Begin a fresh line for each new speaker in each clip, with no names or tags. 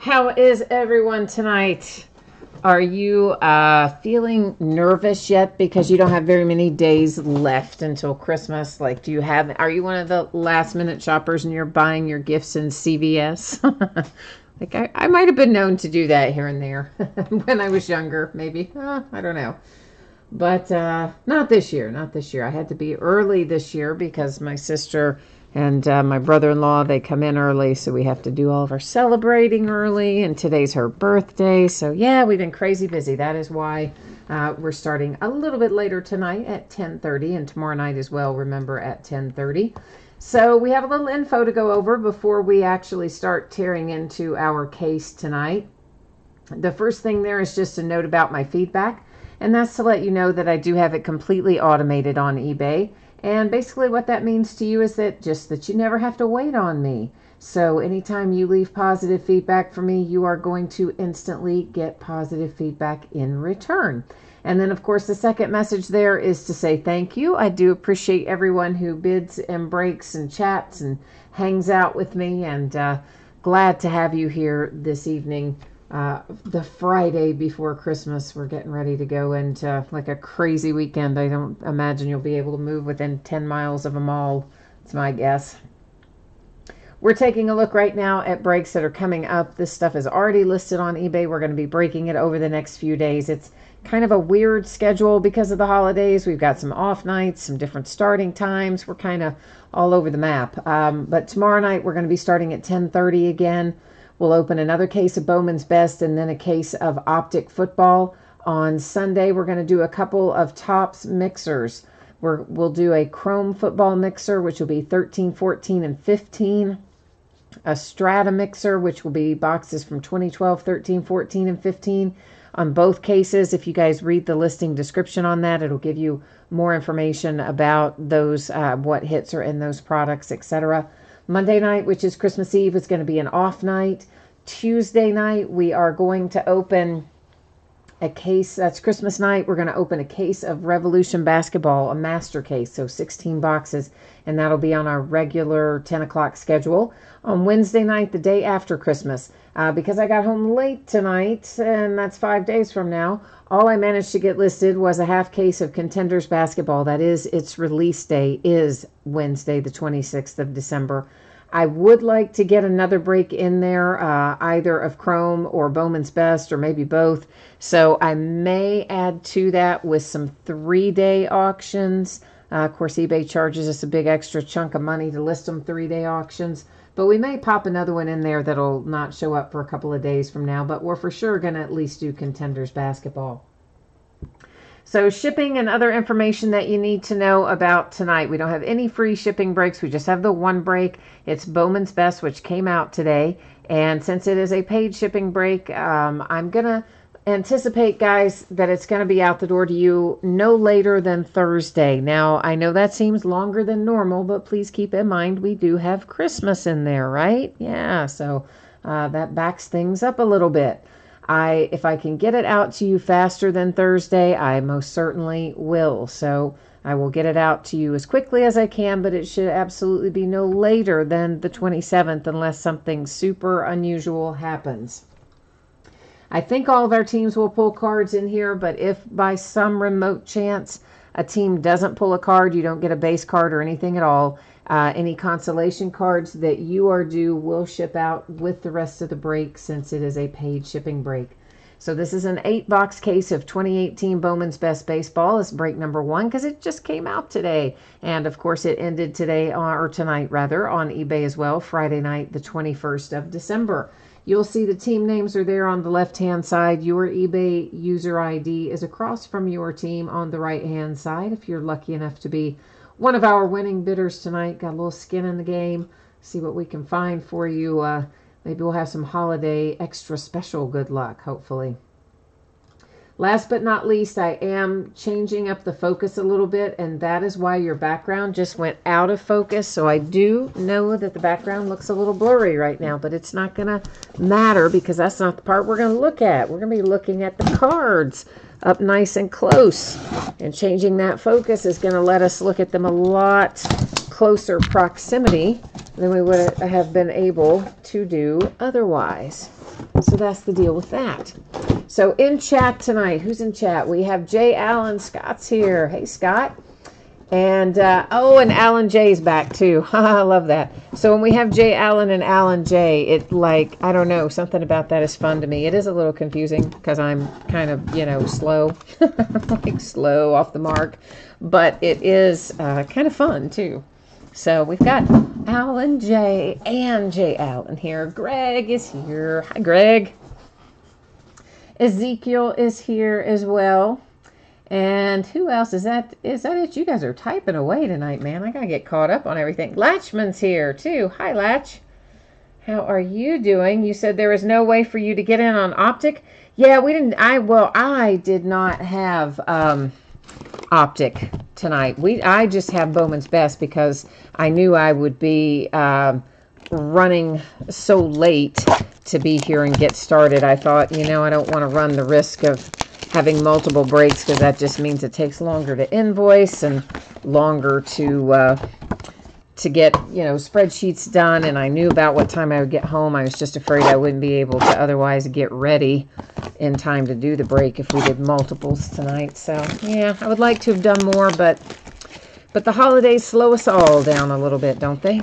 How is everyone tonight? Are you feeling nervous yet because you don't have very many days left until Christmas? Like, are you one of the last minute shoppers and you're buying your gifts in CVS? Like, I might have been known to do that here and there when I was younger, maybe. I don't know. But not this year, not this year. I had to be early this year because my sister and my brother-in-law, they come in early, so we have to do all of our celebrating early, and today's her birthday. So yeah, we've been crazy busy. That is why we're starting a little bit later tonight at 10:30, and tomorrow night as well, remember, at 10:30. So we have a little info to go over before we actually start tearing into our case tonight. The first thing there is just a note about my feedback, and that's to let you know that I do have it completely automated on eBay. And basically what that means to you is that you never have to wait on me. So anytime you leave positive feedback for me, you are going to instantly get positive feedback in return. And then, of course, the second message there is to say thank you. I do appreciate everyone who bids and breaks and chats and hangs out with me, and glad to have you here this evening. The Friday before Christmas. We're getting ready to go into like a crazy weekend. I don't imagine you'll be able to move within 10 miles of a mall. It's my guess. We're taking a look right now at breaks that are coming up. This stuff is already listed on eBay. We're going to be breaking it over the next few days. It's kind of a weird schedule because of the holidays. We've got some off nights, some different starting times. We're kind of all over the map. But tomorrow night we're going to be starting at 10:30 again. We'll open another case of Bowman's Best and then a case of Optic Football. On Sunday, we're going to do a couple of Topps mixers. We'll do a Chrome Football mixer, which will be 13, 14, and 15. A Strata mixer, which will be boxes from 2012, 13, 14, and 15. On both cases, if you guys read the listing description on that, it'll give you more information about those, what hits are in those products, etc. Monday night, which is Christmas Eve, is going to be an off night. Tuesday night, we are going to open a case. That's Christmas night. We're going to open a case of Revolution Basketball, a master case, so 16 boxes, and that'll be on our regular 10 o'clock schedule. On Wednesday night, the day after Christmas, because I got home late tonight, and that's 5 days from now, all I managed to get listed was a half case of Contenders Basketball. That is, its release day is Wednesday, the 26th of December. I would like to get another break in there, either of Chrome or Bowman's Best, or maybe both. So I may add to that with some 3-day auctions. Of course, eBay charges us a big extra chunk of money to list them 3-day auctions. But we may pop another one in there that'll not show up for a couple of days from now. But we're for sure going to at least do Contenders Basketball. So shipping and other information that you need to know about tonight. We don't have any free shipping breaks. We just have the one break. It's Bowman's Best, which came out today. And since it is a paid shipping break, I'm going to anticipate, guys, that it's going to be out the door to you no later than Thursday. Now, I know that seems longer than normal, but please keep in mind we do have Christmas in there, right? Yeah, so that backs things up a little bit. If I can get it out to you faster than Thursday, I most certainly will. So I will get it out to you as quickly as I can, but it should absolutely be no later than the 27th unless something super unusual happens. I think all of our teams will pull cards in here, but if by some remote chance a team doesn't pull a card, you don't get a base card or anything at all. Any consolation cards that you are due will ship out with the rest of the break since it is a paid shipping break. So this is an 8-box case of 2018 Bowman's Best Baseball. It's break number 1 because it just came out today. And of course it ended today, or tonight rather, on eBay as well, Friday night, the 21st of December. You'll see the team names are there on the left-hand side. Your eBay user ID is across from your team on the right-hand side. If you're lucky enough to be one of our winning bidders tonight, got a little skin in the game. See what we can find for you. Maybe we'll have some holiday extra special good luck, hopefully. Last but not least, I am changing up the focus a little bit, and that is why your background just went out of focus. So I do know that the background looks a little blurry right now, but it's not going to matter because that's not the part we're going to look at. We're going to be looking at the cards up nice and close, and changing that focus is going to let us look at them a lot closer proximity than we would have been able to do otherwise. So that's the deal with that. So in chat tonight, who's in chat? We have Jay Allen. Scott's here. Hey, Scott. And, oh, and Alan J's back too. I love that. So when we have Jay Allen and Alan J, it like, I don't know, something about that is fun to me. It is a little confusing because I'm kind of, you know, slow, like slow off the mark, but it is kind of fun too. So we've got Alan J and Jay Allen here. Greg is here. Hi, Greg. Ezekiel is here as well. And who else? Is that it? You guys are typing away tonight, man. I gotta get caught up on everything. Latchman's here too. Hi, Latch. How are you doing? You said there was no way for you to get in on Optic. Yeah, we didn't. I did not have Optic tonight. I just have Bowman's Best because I knew I would be running so late to be here and get started. I thought, you know, I don't want to run the risk of having multiple breaks because that just means it takes longer to invoice and longer to get, you know, spreadsheets done. And I knew about what time I would get home. I was just afraid I wouldn't be able to otherwise get ready in time to do the break if we did multiples tonight. So yeah, I would like to have done more, but the holidays slow us all down a little bit, don't they?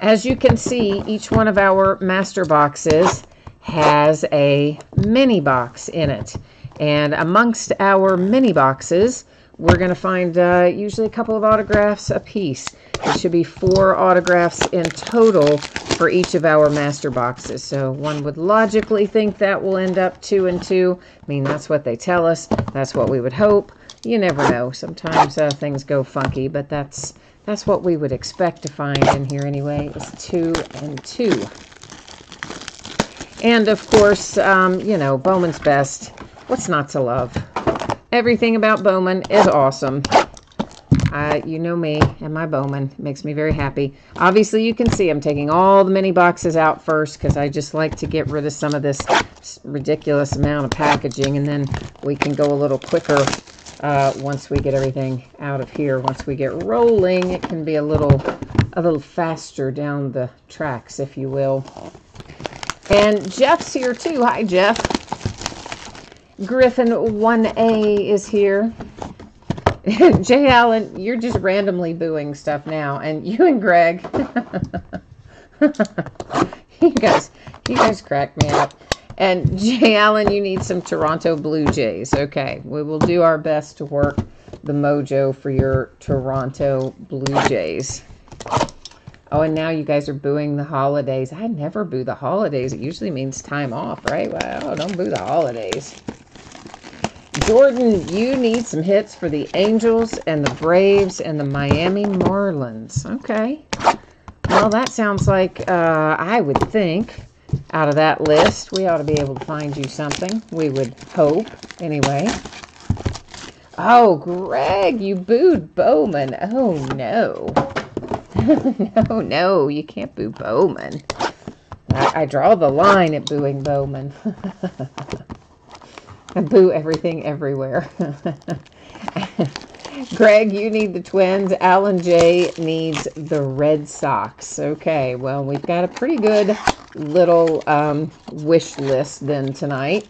As you can see, each one of our master boxes has a mini box in it, and amongst our mini boxes we're going to find usually a couple of autographs a piece. There should be 4 autographs in total for each of our master boxes, so one would logically think that will end up 2 and 2. I mean, that's what they tell us, that's what we would hope. You never know, sometimes things go funky, but that's what we would expect to find in here anyway, is 2 and 2. And of course, you know, Bowman's Best. What's not to love? Everything about Bowman is awesome. You know me and my Bowman. It makes me very happy. Obviously, you can see I'm taking all the mini boxes out first because I just like to get rid of some of this ridiculous amount of packaging, and then we can go a little quicker once we get everything out of here. Once we get rolling, it can be a little faster down the tracks, if you will. And Jeff's here too. Hi, Jeff. Griffin 1A is here. Jay Allen, you're just randomly booing stuff now. And you and Greg, you guys crack me up. And Jay Allen, you need some Toronto Blue Jays. Okay, we will do our best to work the mojo for your Toronto Blue Jays. Oh, and now you guys are booing the holidays. I never boo the holidays. It usually means time off, right? Well, don't boo the holidays. Jordan, you need some hits for the Angels and the Braves and the Miami Marlins. Okay. Well, that sounds like, I would think, out of that list, we ought to be able to find you something. We would hope, anyway. Oh, Greg, you booed Bowman. Oh, no. No, you can't boo Bowman. I draw the line at booing Bowman. I boo everything everywhere. Greg, you need the Twins. Alan J needs the Red Sox. Okay, well, we've got a pretty good little wish list then tonight.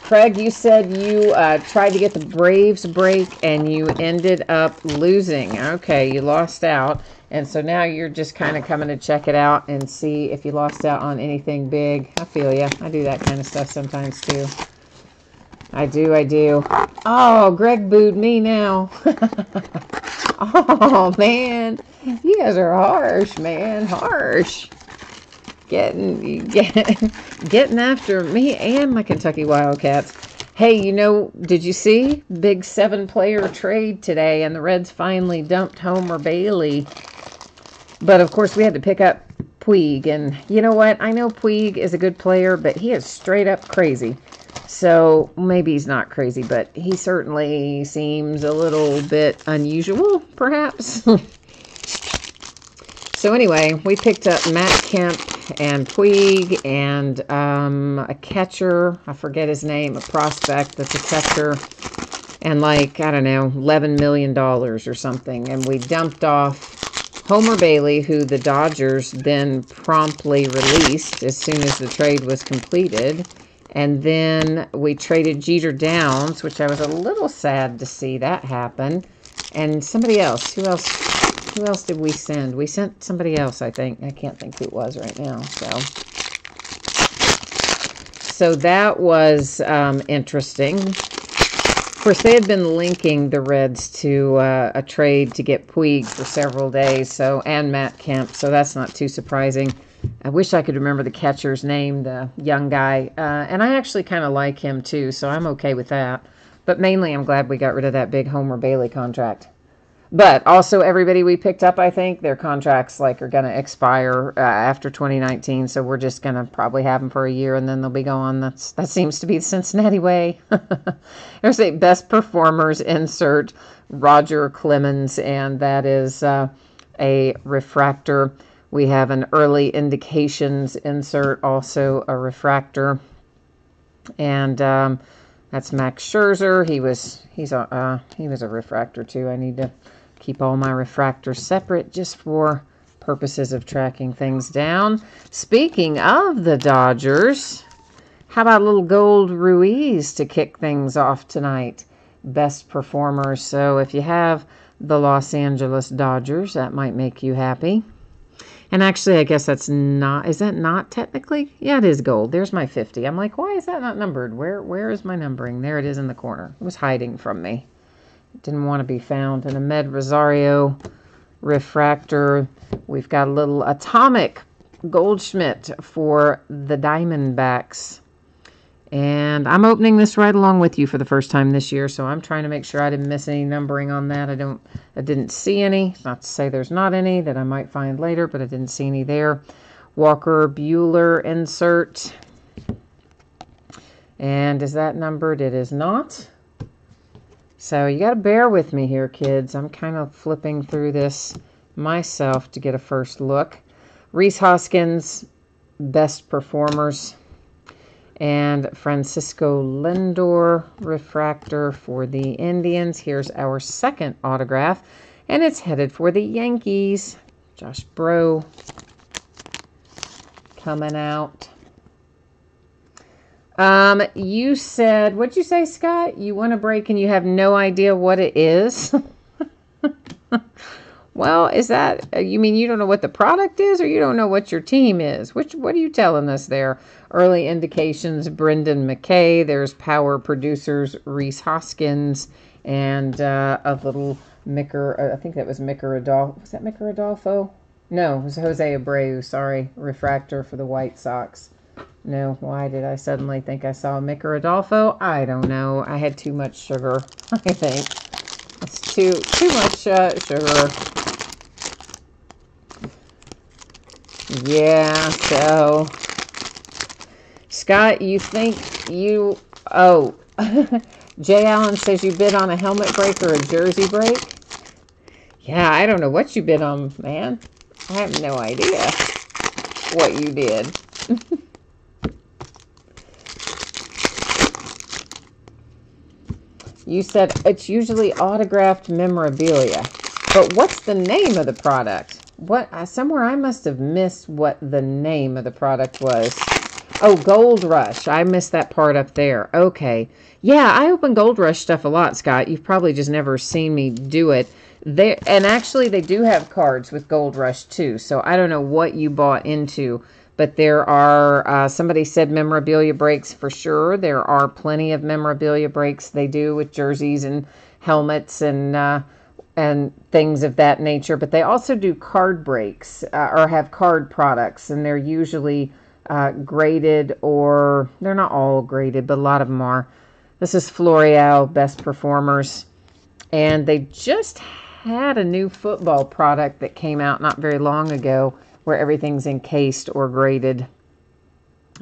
Craig, you said you tried to get the Braves break and you ended up losing. Okay, you lost out. And so now you're just kind of coming to check it out and see if you lost out on anything big. I feel ya. I do that kind of stuff sometimes too. I do. Oh, Greg booed me now. Oh, man. You guys are harsh, man. Harsh. Getting after me and my Kentucky Wildcats. Hey, you know, did you see big 7-player trade today, and the Reds finally dumped Homer Bailey? But of course we had to pick up Puig, and you know what? I know Puig is a good player, but he is straight up crazy. So maybe he's not crazy, but he certainly seems a little bit unusual, perhaps. So anyway, we picked up Matt Kemp and Puig and a catcher. I forget his name, a prospect that's a catcher. and like, I don't know, $11 million or something. And we dumped off Homer Bailey, who the Dodgers then promptly released as soon as the trade was completed. And then we traded Jeter Downs, which I was a little sad to see that happen. And somebody else. Who else? Who else did we send? We sent somebody else, I think. I can't think who it was right now. So that was interesting. Of course, they had been linking the Reds to a trade to get Puig for several days, and Matt Kemp, so that's not too surprising. I wish I could remember the catcher's name, the young guy, and I actually kind of like him too, so I'm okay with that. But mainly, I'm glad we got rid of that big Homer Bailey contract. But also, everybody we picked up, I think, their contracts are going to expire after 2019. So we're just going to probably have them for a year and then they'll be gone. That seems to be the Cincinnati way. There's a best performers insert, Roger Clemens, and that is a refractor. We have an early indications insert, also a refractor, and that's Max Scherzer. He was a refractor too. I need to keep all my refractors separate just for purposes of tracking things down. Speaking of the Dodgers, how about a little Gold Ruiz to kick things off tonight? Best performers. So if you have the Los Angeles Dodgers, that might make you happy. And actually, I guess is that not technically? Yeah, it is gold. There's my 50. I'm like, why is that not numbered? Where is my numbering? There it is in the corner. It was hiding from me. Didn't want to be found. And Ahmed Rosario refractor. We've got a little atomic Goldschmidt for the Diamondbacks. And I'm opening this right along with you for the first time this year, so I'm trying to make sure I didn't miss any numbering on that. I didn't see any. Not to say there's not any that I might find later, but I didn't see any there. Walker Buehler insert. And is that numbered? It is not. So you got to bear with me here, kids. I'm kind of flipping through this myself to get a first look. Rhys Hoskins, best performers. And Francisco Lindor refractor for the Indians. Here's our second autograph, and it's headed for the Yankees. Josh Bro coming out. You said, what'd you say, Scott? You want a break and you have no idea what it is? Well, is that, you mean you don't know what the product is, or you don't know what your team is? What are you telling us there? Early indications, Brendan McKay. There's power producers, Rhys Hoskins, and a little Micker, I think that was Micker Adolfo. Was that Micker Adolfo? No, it was Jose Abreu, sorry. Refractor for the White Sox. No, why did I suddenly think I saw Micker Adolfo? I don't know. I had too much sugar, I think. It's too much sugar. Yeah, so Scott, you think you, Jay Allen says you bid on a helmet break or a jersey break? Yeah, I don't know what you bid on, man. I have no idea what you did. You said it's usually autographed memorabilia, but what's the name of the product? Somewhere I must have missed what the name of the product was. Oh, Gold Rush. I missed that part up there. Okay. Yeah, I open Gold Rush stuff a lot, Scott. You've probably just never seen me do it. And actually, they do have cards with Gold Rush, too. So I don't know what you bought into, but there are, somebody said memorabilia breaks for sure. There are plenty of memorabilia breaks they do with jerseys and helmets and things of that nature, but they also do card breaks or have card products, and they're usually graded, or they're not all graded, but a lot of them are. This is Floreal, best performers, and they just had a new football product that came out not very long ago where everything's encased or graded.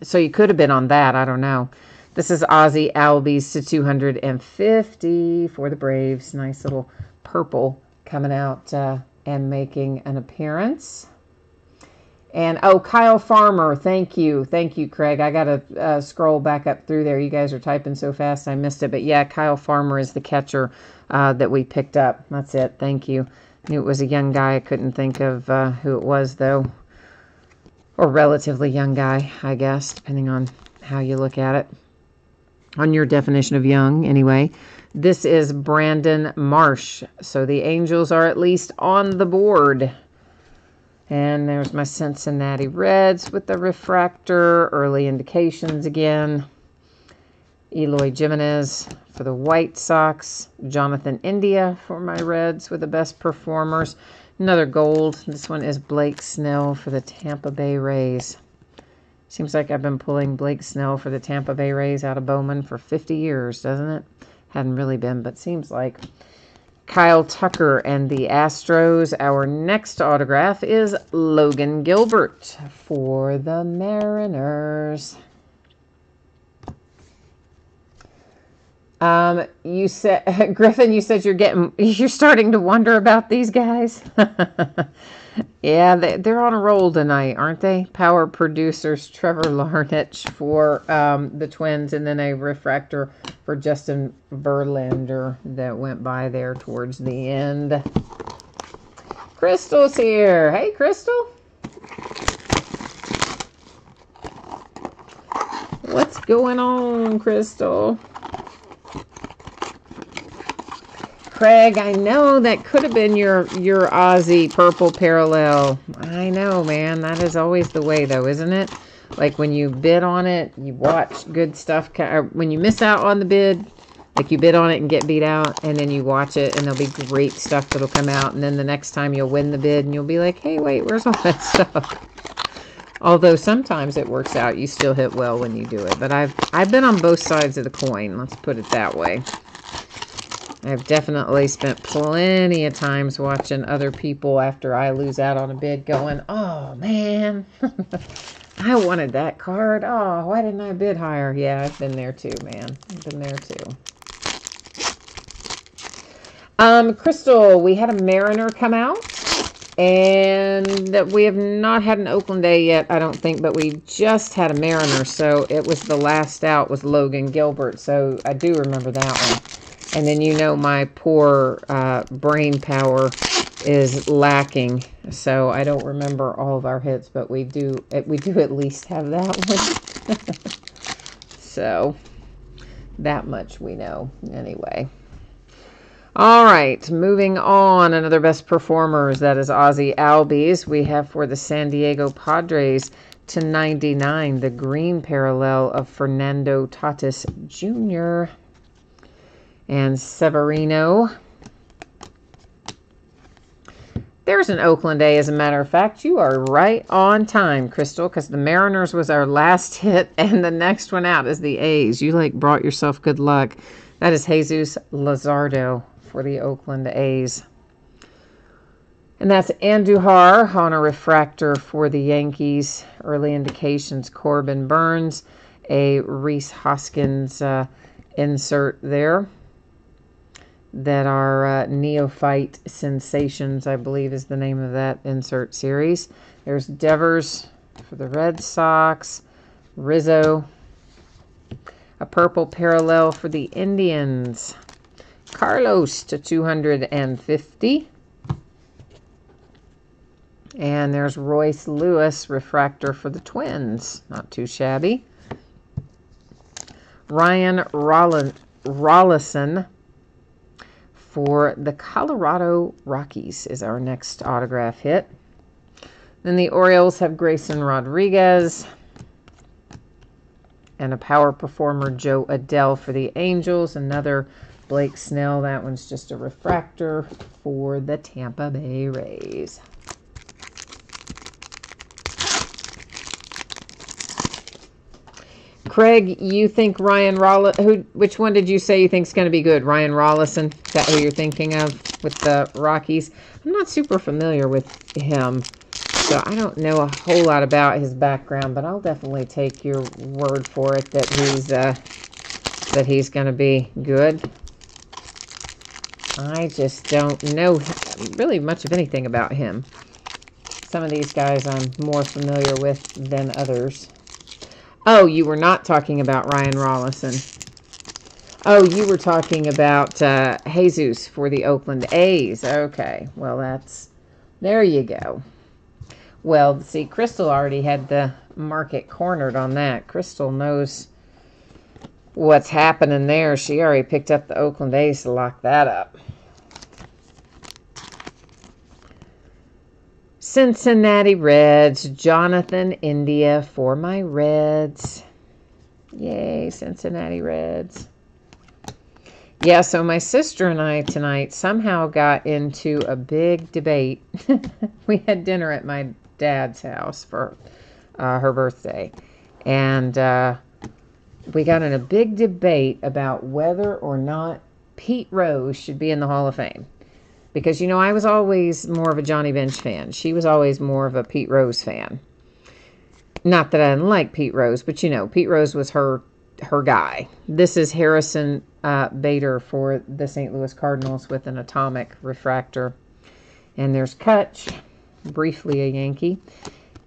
So you could have been on that, I don't know. This is Ozzie Albies to 250 for the Braves. Nice little purple coming out and making an appearance. And, oh, Kyle Farmer, thank you. Thank you, Craig. I got to scroll back up through there. You guys are typing so fast, I missed it. But, yeah, Kyle Farmer is the catcher that we picked up. That's it. Thank you. Knew it was a young guy. I couldn't think of who it was, though. Or relatively young guy, I guess, depending on how you look at it. On your definition of young, anyway. This is Brandon Marsh. So the Angels are at least on the board. And there's my Cincinnati Reds with the refractor. Early indications again. Eloy Jimenez for the White Sox. Jonathan India for my Reds with the best performers. Another gold. This one is Blake Snell for the Tampa Bay Rays. Seems like I've been pulling Blake Snell for the Tampa Bay Rays out of Bowman for 50 years, doesn't it? Hadn't really been, but seems like. Kyle Tucker and the Astros. Our next autograph is Logan Gilbert for the Mariners. You said, Griffin, you said you're starting to wonder about these guys. Yeah, they're on a roll tonight, aren't they? Power producers Trevor Larnach for the Twins, and then a refractor for Justin Verlander that went by there towards the end. Crystal's here. Hey, Crystal. What's going on, Crystal? Craig, I know that could have been your Aussie purple parallel. I know, man. That is always the way, though, isn't it? Like, when you bid on it, you watch good stuff. When you miss out on the bid, like, you bid on it and get beat out, and then you watch it, and there'll be great stuff that'll come out. And then the next time you'll win the bid, and you'll be like, hey, wait, where's all that stuff? Although sometimes it works out. You still hit well when you do it. But I've been on both sides of the coin. Let's put it that way. I've definitely spent plenty of times watching other people after I lose out on a bid going, oh, man, I wanted that card. Oh, why didn't I bid higher? Yeah, I've been there too, man. I've been there too. Crystal, we had a Mariner come out, and we have not had an Oakland A yet, I don't think, but we just had a Mariner, so it was the last out was Logan Gilbert, so I do remember that one. And then you know my poor brain power is lacking, so I don't remember all of our hits, but we do at least have that one. So that much we know anyway. All right, moving on. Another best performers, that is Ozzie Albies. We have for the San Diego Padres /99, the green parallel of Fernando Tatis Jr. and Severino. There's an Oakland A, as a matter of fact. You are right on time, Crystal, because the Mariners was our last hit, and the next one out is the A's. You, like, brought yourself good luck. That is Jesus Luzardo for the Oakland A's. And that's Andujar on a refractor for the Yankees. Early indications, Corbin Burns. A Rhys Hoskins insert there. That are Neophyte Sensations, I believe is the name of that insert series. There's Devers for the Red Sox. Rizzo. A purple parallel for the Indians. Carlos /250. And there's Royce Lewis, refractor for the Twins. Not too shabby. Ryan Rollison for the Colorado Rockies is our next autograph hit. Then the Orioles have Grayson Rodriguez. And a power performer, Joe Adell for the Angels. Another Blake Snell. That one's just a refractor for the Tampa Bay Rays. Craig, you think Ryan Rollison, which one did you say you think is going to be good? Ryan Rollison? Is that who you're thinking of with the Rockies? I'm not super familiar with him, so I don't know a whole lot about his background, but I'll definitely take your word for it that he's going to be good. I just don't know really much of anything about him. Some of these guys I'm more familiar with than others. Oh, you were not talking about Ryan Rollison. Oh, you were talking about Jesus for the Oakland A's. Okay, well, there you go. Well, see, Crystal already had the market cornered on that. Crystal knows what's happening there. She already picked up the Oakland A's to lock that up. Cincinnati Reds, Jonathan India for my Reds. Yay, Cincinnati Reds. Yeah, so my sister and I tonight somehow got into a big debate. We had dinner at my dad's house for her birthday. And we got in a big debate about whether or not Pete Rose should be in the Hall of Fame. Because, you know, I was always more of a Johnny Bench fan. She was always more of a Pete Rose fan. Not that I didn't like Pete Rose, but, you know, Pete Rose was her guy. This is Harrison Bader for the St. Louis Cardinals with an atomic refractor. And there's Kutch, briefly a Yankee.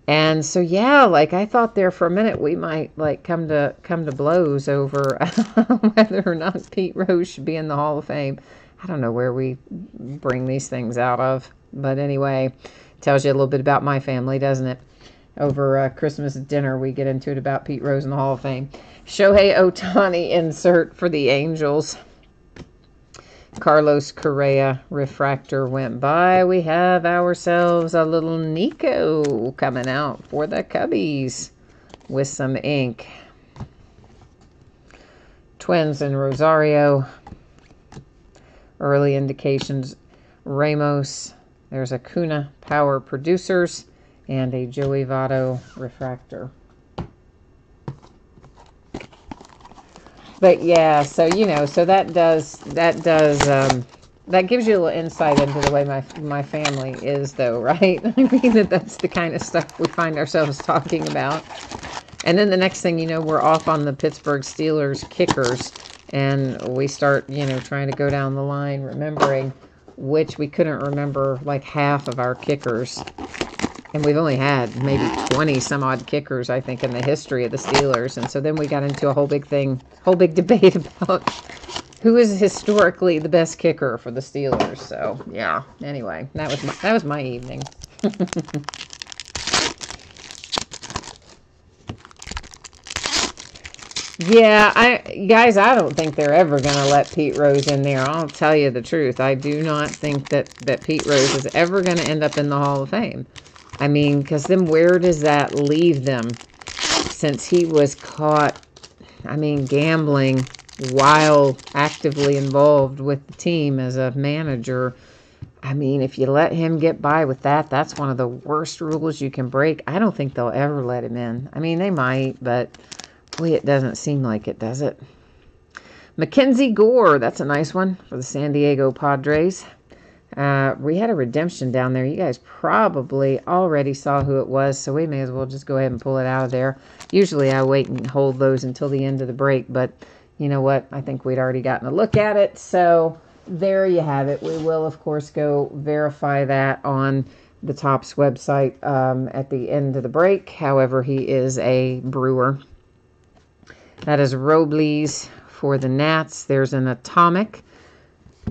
And so, yeah, like I thought there for a minute we might like come to blows over whether or not Pete Rose should be in the Hall of Fame. I don't know where we bring these things out of. But anyway, tells you a little bit about my family, doesn't it? Over Christmas dinner, we get into it about Pete Rose in the Hall of Fame. Shohei Ohtani insert for the Angels. Carlos Correa refractor went by. We have ourselves a little Nico coming out for the Cubbies with some ink. Twins and Rosario. Early indications. Ramos. There's a Acuna Power Producers and a Joey Votto refractor. But yeah, so you know, so that gives you a little insight into the way my family is, though, right? I mean, that's the kind of stuff we find ourselves talking about. And then the next thing you know, we're off on the Pittsburgh Steelers kickers, and we start, you know, trying to go down the line, remembering which we couldn't remember like half of our kickers. And we've only had maybe 20 some odd kickers, I think, in the history of the Steelers. And so then we got into a whole big debate about who is historically the best kicker for the Steelers. So yeah, anyway, that was my evening. Yeah, I don't think they're ever going to let Pete Rose in there. I'll tell you the truth. I do not think that Pete Rose is ever going to end up in the Hall of Fame. I mean, because then where does that leave them? Since he was caught, I mean, gambling while actively involved with the team as a manager. I mean, if you let him get by with that, that's one of the worst rules you can break. I don't think they'll ever let him in. I mean, they might, but boy, it doesn't seem like it, does it? Mackenzie Gore, that's a nice one for the San Diego Padres. We had a redemption down there. You guys probably already saw who it was, so we may as well just go ahead and pull it out of there. Usually I wait and hold those until the end of the break, but you know what? I think we'd already gotten a look at it, so there you have it. We will, of course, go verify that on the Topps website at the end of the break. However, he is a Brewer. That is Robles for the Nats. There's an atomic.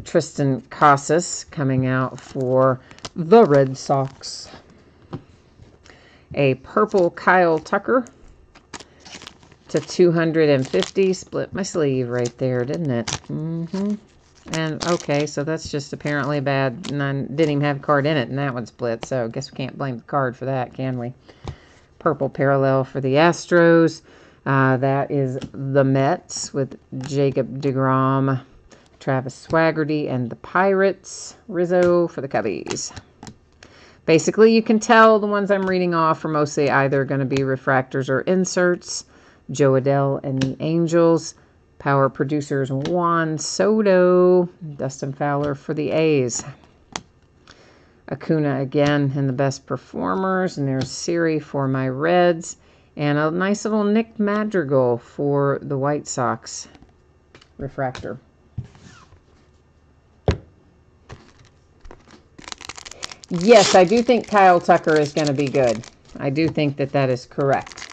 Tristan Casas coming out for the Red Sox. A purple Kyle Tucker to 250. Split my sleeve right there, didn't it? And okay, so that's just apparently bad. And I didn't even have a card in it, and that one split. So I guess we can't blame the card for that, can we? Purple parallel for the Astros. That is the Mets with Jacob deGrom, Travis Swaggerty, and the Pirates. Rizzo for the Cubbies. Basically, you can tell the ones I'm reading off are mostly either going to be refractors or inserts. Joe Adell and the Angels. Power producers Juan Soto. Dustin Fowler for the A's. Acuna again in the best performers. And there's Siri for my Reds. And a nice little Nick Madrigal for the White Sox refractor. Yes, I do think Kyle Tucker is going to be good. I do think that that is correct.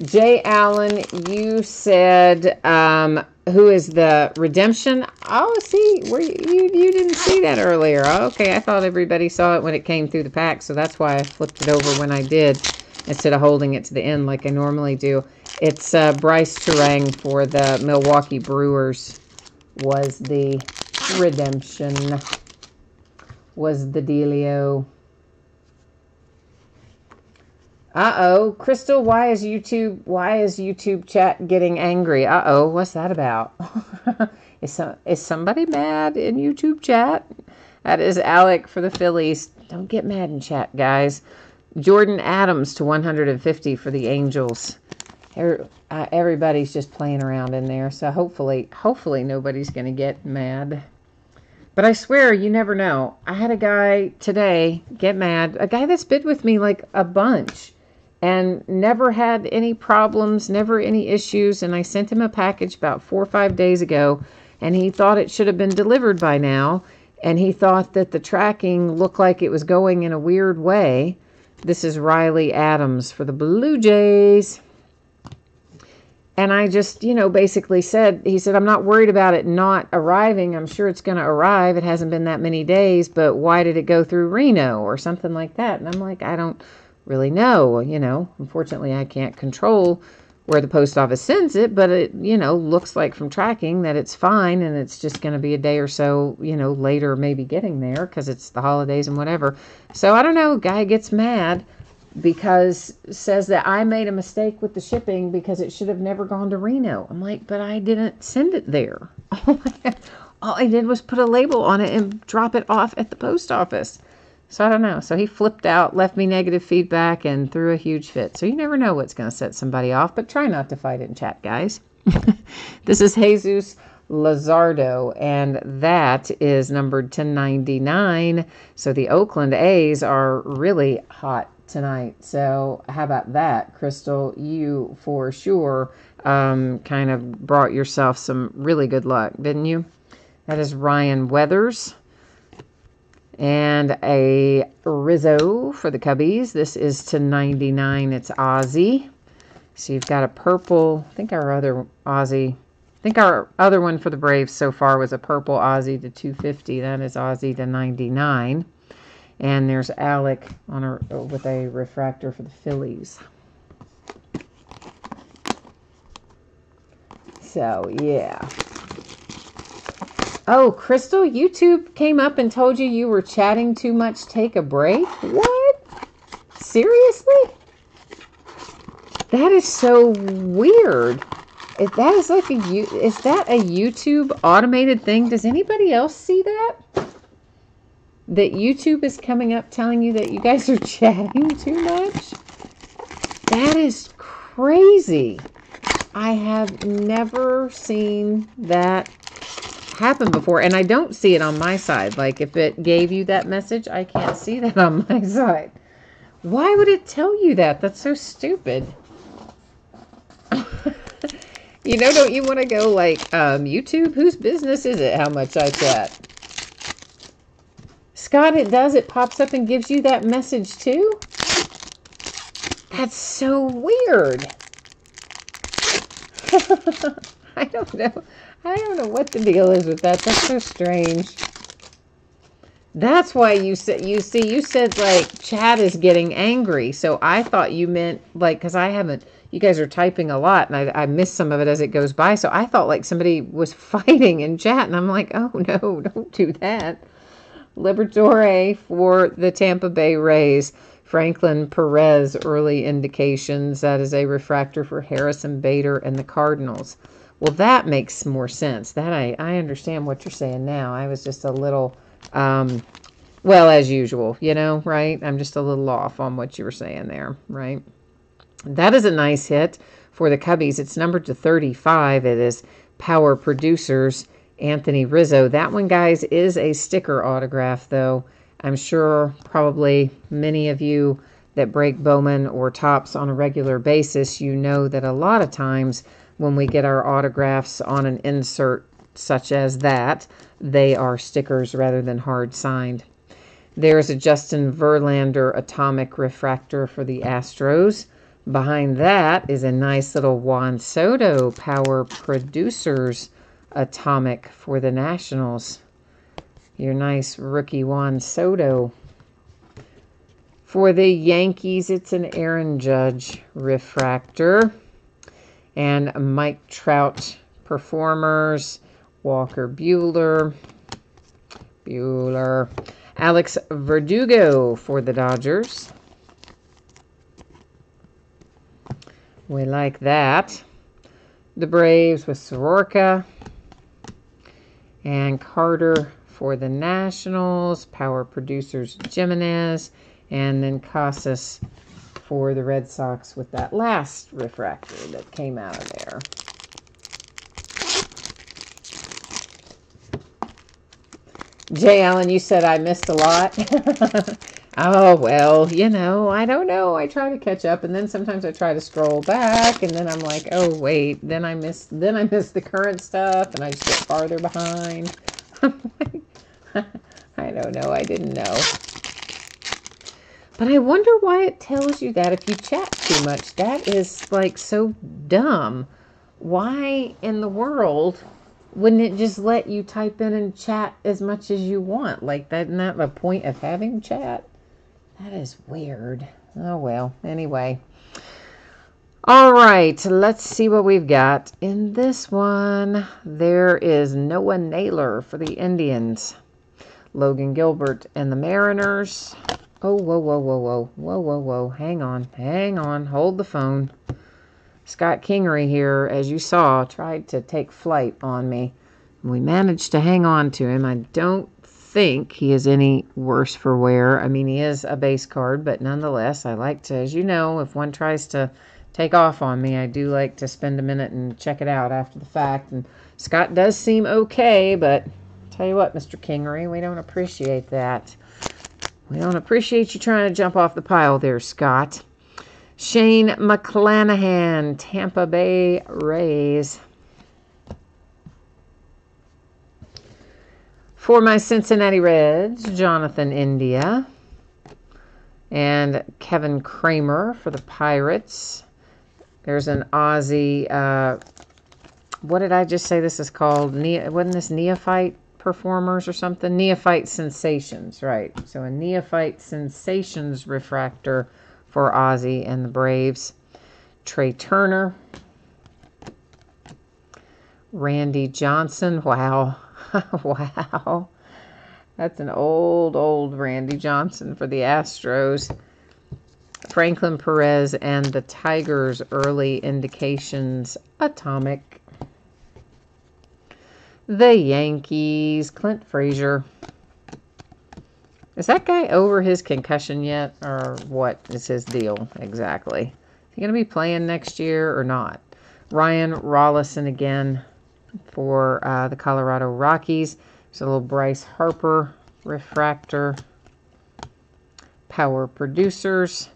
Jay Allen, you said, who is the redemption? Oh, see, where you didn't see that earlier. Okay, I thought everybody saw it when it came through the pack, so that's why I flipped it over when I did, instead of holding it to the end like I normally do. It's Bryce Terang for the Milwaukee Brewers was the redemption, was the dealio. Uh-oh, Crystal, why is YouTube chat getting angry? Uh-oh, what's that about? Is somebody mad in YouTube chat? That is Alec for the Phillies. Don't get mad in chat, guys. Jordan Adams to 150 for the Angels. Everybody's just playing around in there, so hopefully nobody's going to get mad. But I swear, you never know. I had a guy today get mad, a guy that's bid with me like a bunch and never had any problems, never any issues. And I sent him a package about 4 or 5 days ago, and he thought it should have been delivered by now. And he thought that the tracking looked like it was going in a weird way. This is Riley Adams for the Blue Jays. And I just, basically said, he said, I'm not worried about it not arriving. I'm sure it's going to arrive. It hasn't been that many days, but why did it go through Reno or something like that? And I'm like, I don't really know. Unfortunately, I can't control where the post office sends it, but it, looks like from tracking that it's fine. And it's just going to be a day or so, later, maybe getting there because it's the holidays and whatever. So I don't know. Guy gets mad because says that I made a mistake with the shipping because it should have never gone to Reno. I'm like, but I didn't send it there. All I did was put a label on it and drop it off at the post office. So I don't know. So he flipped out, left me negative feedback, and threw a huge fit. So you never know what's going to set somebody off, but try not to fight in chat, guys. This is Jesus Lazardo, and that is numbered 1099. So the Oakland A's are really hot tonight. So how about that, Crystal? You for sure kind of brought yourself some really good luck, didn't you? That is Ryan Weathers. And a Rizzo for the Cubbies. This is to 99. It's Ozzy. So you've got a purple. I think our other one for the Braves so far was a purple Ozzy to 250. That is Ozzy to 99. And there's Alec with a refractor for the Phillies. So, yeah. Oh, Crystal, YouTube came up and told you were chatting too much. Take a break? What? Seriously? That is so weird. Is that a YouTube automated thing? Does anybody else see that? That YouTube is coming up telling you that you guys are chatting too much? That is crazy. I have never seen that happen before, and I don't see it on my side. Like, if it gave you that message, I can't see that on my side. Why would it tell you that? That's so stupid. Don't you want to go like, YouTube, whose business is it how much I chat? Scott, it does. It pops up and gives you that message too? That's so weird. I don't know. I don't know what the deal is with that. That's so strange. That's why you said like chat is getting angry. So I thought you meant like, because you guys are typing a lot and I missed some of it as it goes by. So I thought like somebody was fighting in chat and I'm like, oh no, don't do that. Liberatore for the Tampa Bay Rays. Franklin Perez, early indications. That is a refractor for Harrison Bader and the Cardinals. Well, that makes more sense. That I understand what you're saying now. I was just a little, well, as usual, right? I'm just a little off on what you were saying there, right? That is a nice hit for the Cubbies. It's numbered to 35. It is Power Producers, Anthony Rizzo. That one, guys, is a sticker autograph, though. I'm sure probably many of you that break Bowman or Topps on a regular basis, you know that a lot of times when we get our autographs on an insert such as that. They are stickers rather than hard signed. There's a Justin Verlander atomic refractor for the Astros. Behind that is a nice little Juan Soto Power Producers atomic for the Nationals. Your nice rookie Juan Soto. For the Yankees, it's an Aaron Judge refractor. And Mike Trout Performers, Walker Buehler. Alex Verdugo for the Dodgers. We like that. The Braves with Soroka. And Carter for the Nationals. Power Producers Jimenez. And then Casas for the Red Sox with that last refractor that came out of there. Jay Allen, you said I missed a lot. Oh, well, you know, I don't know. I try to catch up, and then sometimes I try to scroll back, and then I'm like, oh, wait, then I miss the current stuff, and I just get farther behind. I don't know. I didn't know. But I wonder why it tells you that if you chat too much. That is, like, so dumb. Why in the world wouldn't it just let you type in and chat as much as you want? Like, that's not the point of having chat. That is weird. Oh, well. Anyway. All right. Let's see what we've got. In this one, there is Noah Naylor for the Indians. Logan Gilbert and the Mariners. Oh, whoa, whoa, whoa, whoa. Whoa, whoa, whoa. Hang on. Hang on. Hold the phone. Scott Kingery here, as you saw, tried to take flight on me. We managed to hang on to him. I don't think he is any worse for wear. I mean, he is a base card, but nonetheless, I like to, as you know, if one tries to take off on me, I do like to spend a minute and check it out after the fact. And Scott does seem okay, but tell you what, Mr. Kingery, we don't appreciate that. We don't appreciate you trying to jump off the pile there, Scott. Shane McClanahan, Tampa Bay Rays. For my Cincinnati Reds, Jonathan India. And Kevin Kramer for the Pirates. There's an Aussie, what did I just say this is called? Wasn't this Neophyte Performers or something? Neophyte Sensations, right. So a Neophyte Sensations refractor for Ozzy and the Braves. Trey Turner. Randy Johnson. Wow. Wow. That's an old Randy Johnson for the Astros. Franklin Perez and the Tigers early indications atomic. The Yankees, Clint Frazier. Is that guy over his concussion yet, or what is his deal exactly? Is he going to be playing next year or not? Ryan Rollison again for the Colorado Rockies. There's a little Bryce Harper refractor. Power Producers.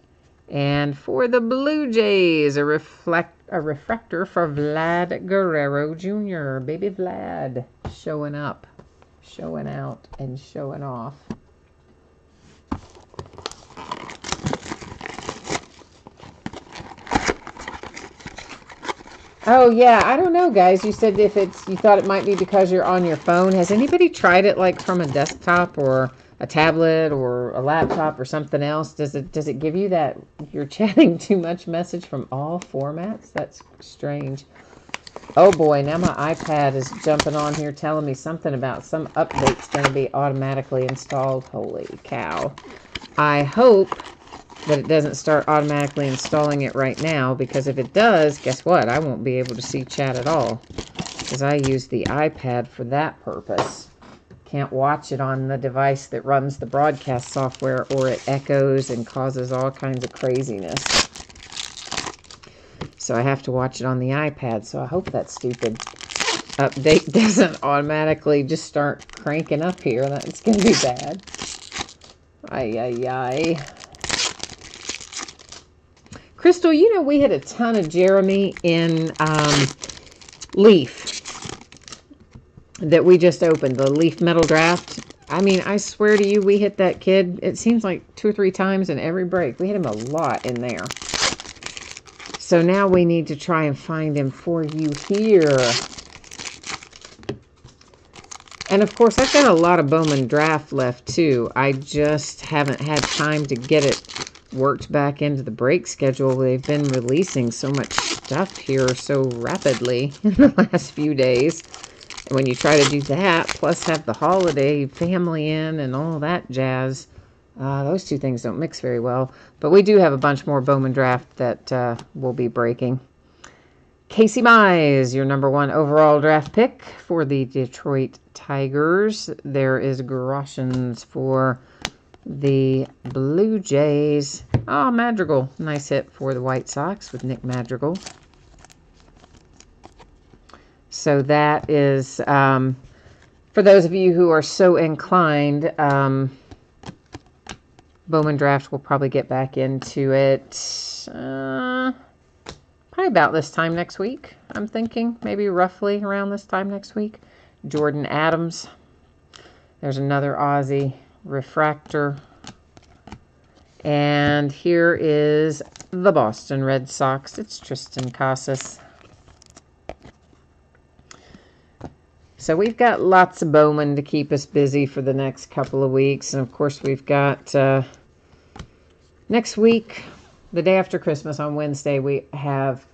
And for the Blue Jays, a refractor for Vlad Guerrero Jr. Baby Vlad showing up, showing out, and showing off. Oh, yeah, I don't know, guys. You said you thought it might be because you're on your phone. Has anybody tried it, like, from a desktop or a tablet or a laptop or something else? Does it give you that you're chatting too much message from all formats? That's strange. Oh, boy, now my iPad is jumping on here telling me something about some update's going to be automatically installed. Holy cow. I hope that it doesn't start automatically installing it right now, because if it does, guess what? I won't be able to see chat at all, because I use the iPad for that purpose. Can't watch it on the device that runs the broadcast software, or it echoes and causes all kinds of craziness. So I have to watch it on the iPad, so I hope that stupid update doesn't automatically just start cranking up here. That's going to be bad. Ay, ay, ay. Crystal, you know, we had a ton of Jeremy in Leaf. that we just opened, the Leaf Metal Draft. I mean, I swear to you, we hit that kid, it seems like 2 or 3 times in every break. We hit him a lot in there. So now we need to try and find him for you here. And of course, I've got a lot of Bowman Draft left too. I just haven't had time to get it worked back into the break schedule. They've been releasing so much stuff here so rapidly in the last few days. And when you try to do that, plus have the holiday family in and all that jazz, those two things don't mix very well. But we do have a bunch more Bowman Draft that we'll be breaking. Casey Mize, your number 1 overall draft pick for the Detroit Tigers. There is Groshans for the Blue Jays. Oh, Madrigal. Nice hit for the White Sox with Nick Madrigal. So that is, for those of you who are so inclined, Bowman Draft will probably get back into it probably about this time next week, I'm thinking. Maybe roughly around this time next week. Jordan Adams. There's another Aussie refractor. And here is the Boston Red Sox. It's Tristan Casas. So we've got lots of Bowman to keep us busy for the next couple of weeks. And of course we've got next week, the day after Christmas on Wednesday, we have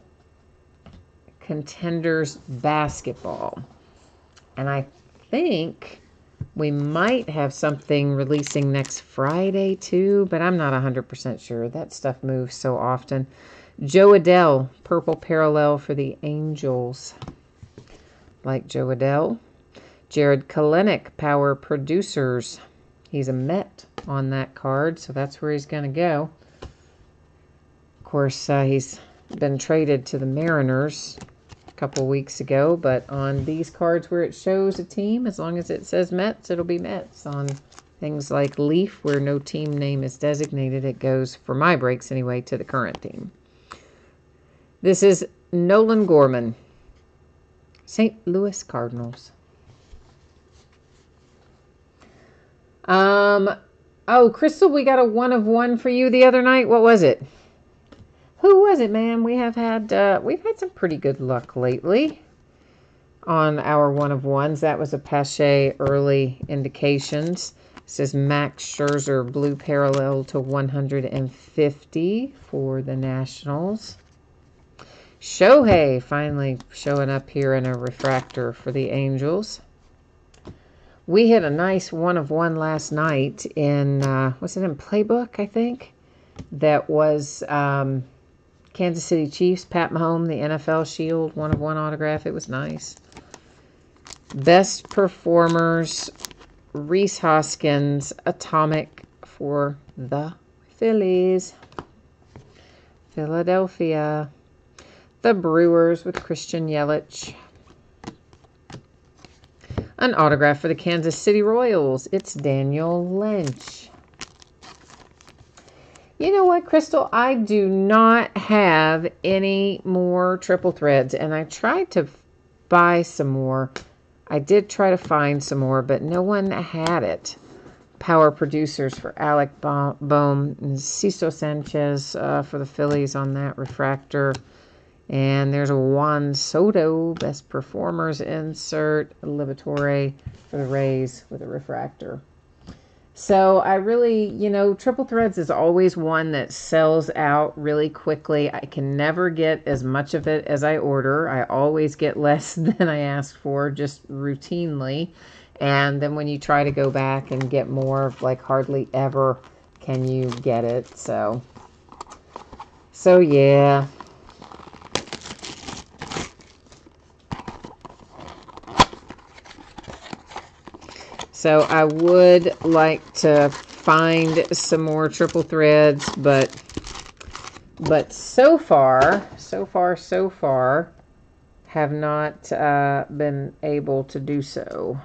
Contenders basketball. And I think we might have something releasing next Friday too, but I'm not 100% sure. That stuff moves so often. Joe Adell, purple parallel for the Angels. Like Joe Adell. Jared Kalenic, power producers. He's a Met on that card, so that's where he's going to go. Of course, he's been traded to the Mariners a couple weeks ago, but on these cards where it shows a team, as long as it says Mets, it'll be Mets. On things like Leaf, where no team name is designated, it goes, for my breaks anyway, to the current team. This is Nolan Gorman, St. Louis Cardinals. Oh, Crystal, we got a 1 of 1 for you the other night. What was it? Who was it, man? We've had some pretty good luck lately on our 1 of 1s. That was a Pache early indications. It says Max Scherzer, blue parallel to 150 for the Nationals. Shohei finally showing up here in a refractor for the Angels. We hit a nice 1 of 1 last night in, was it in Playbook, I think? That was Kansas City Chiefs, Pat Mahomes, the NFL Shield, 1 of 1 autograph. It was nice. Best performers, Rhys Hoskins, atomic for the Phillies. Philadelphia. The Brewers with Christian Yelich. An autograph for the Kansas City Royals. It's Daniel Lynch. You know what, Crystal? I do not have any more triple threads, and I tried to buy some more. I did try to find some more, but no one had it. Power producers for Alec Bohm and Ciso Sanchez for the Phillies on that refractor. And there's a Juan Soto, best performers insert, Liberatore for the Rays with a refractor. So I really, triple threads is always one that sells out really quickly. I can never get as much of it as I order. I always get less than I ask for, just routinely. And then when you try to go back and get more, like hardly ever can you get it. So yeah. So I would like to find some more triple threads, but so far, have not been able to do so.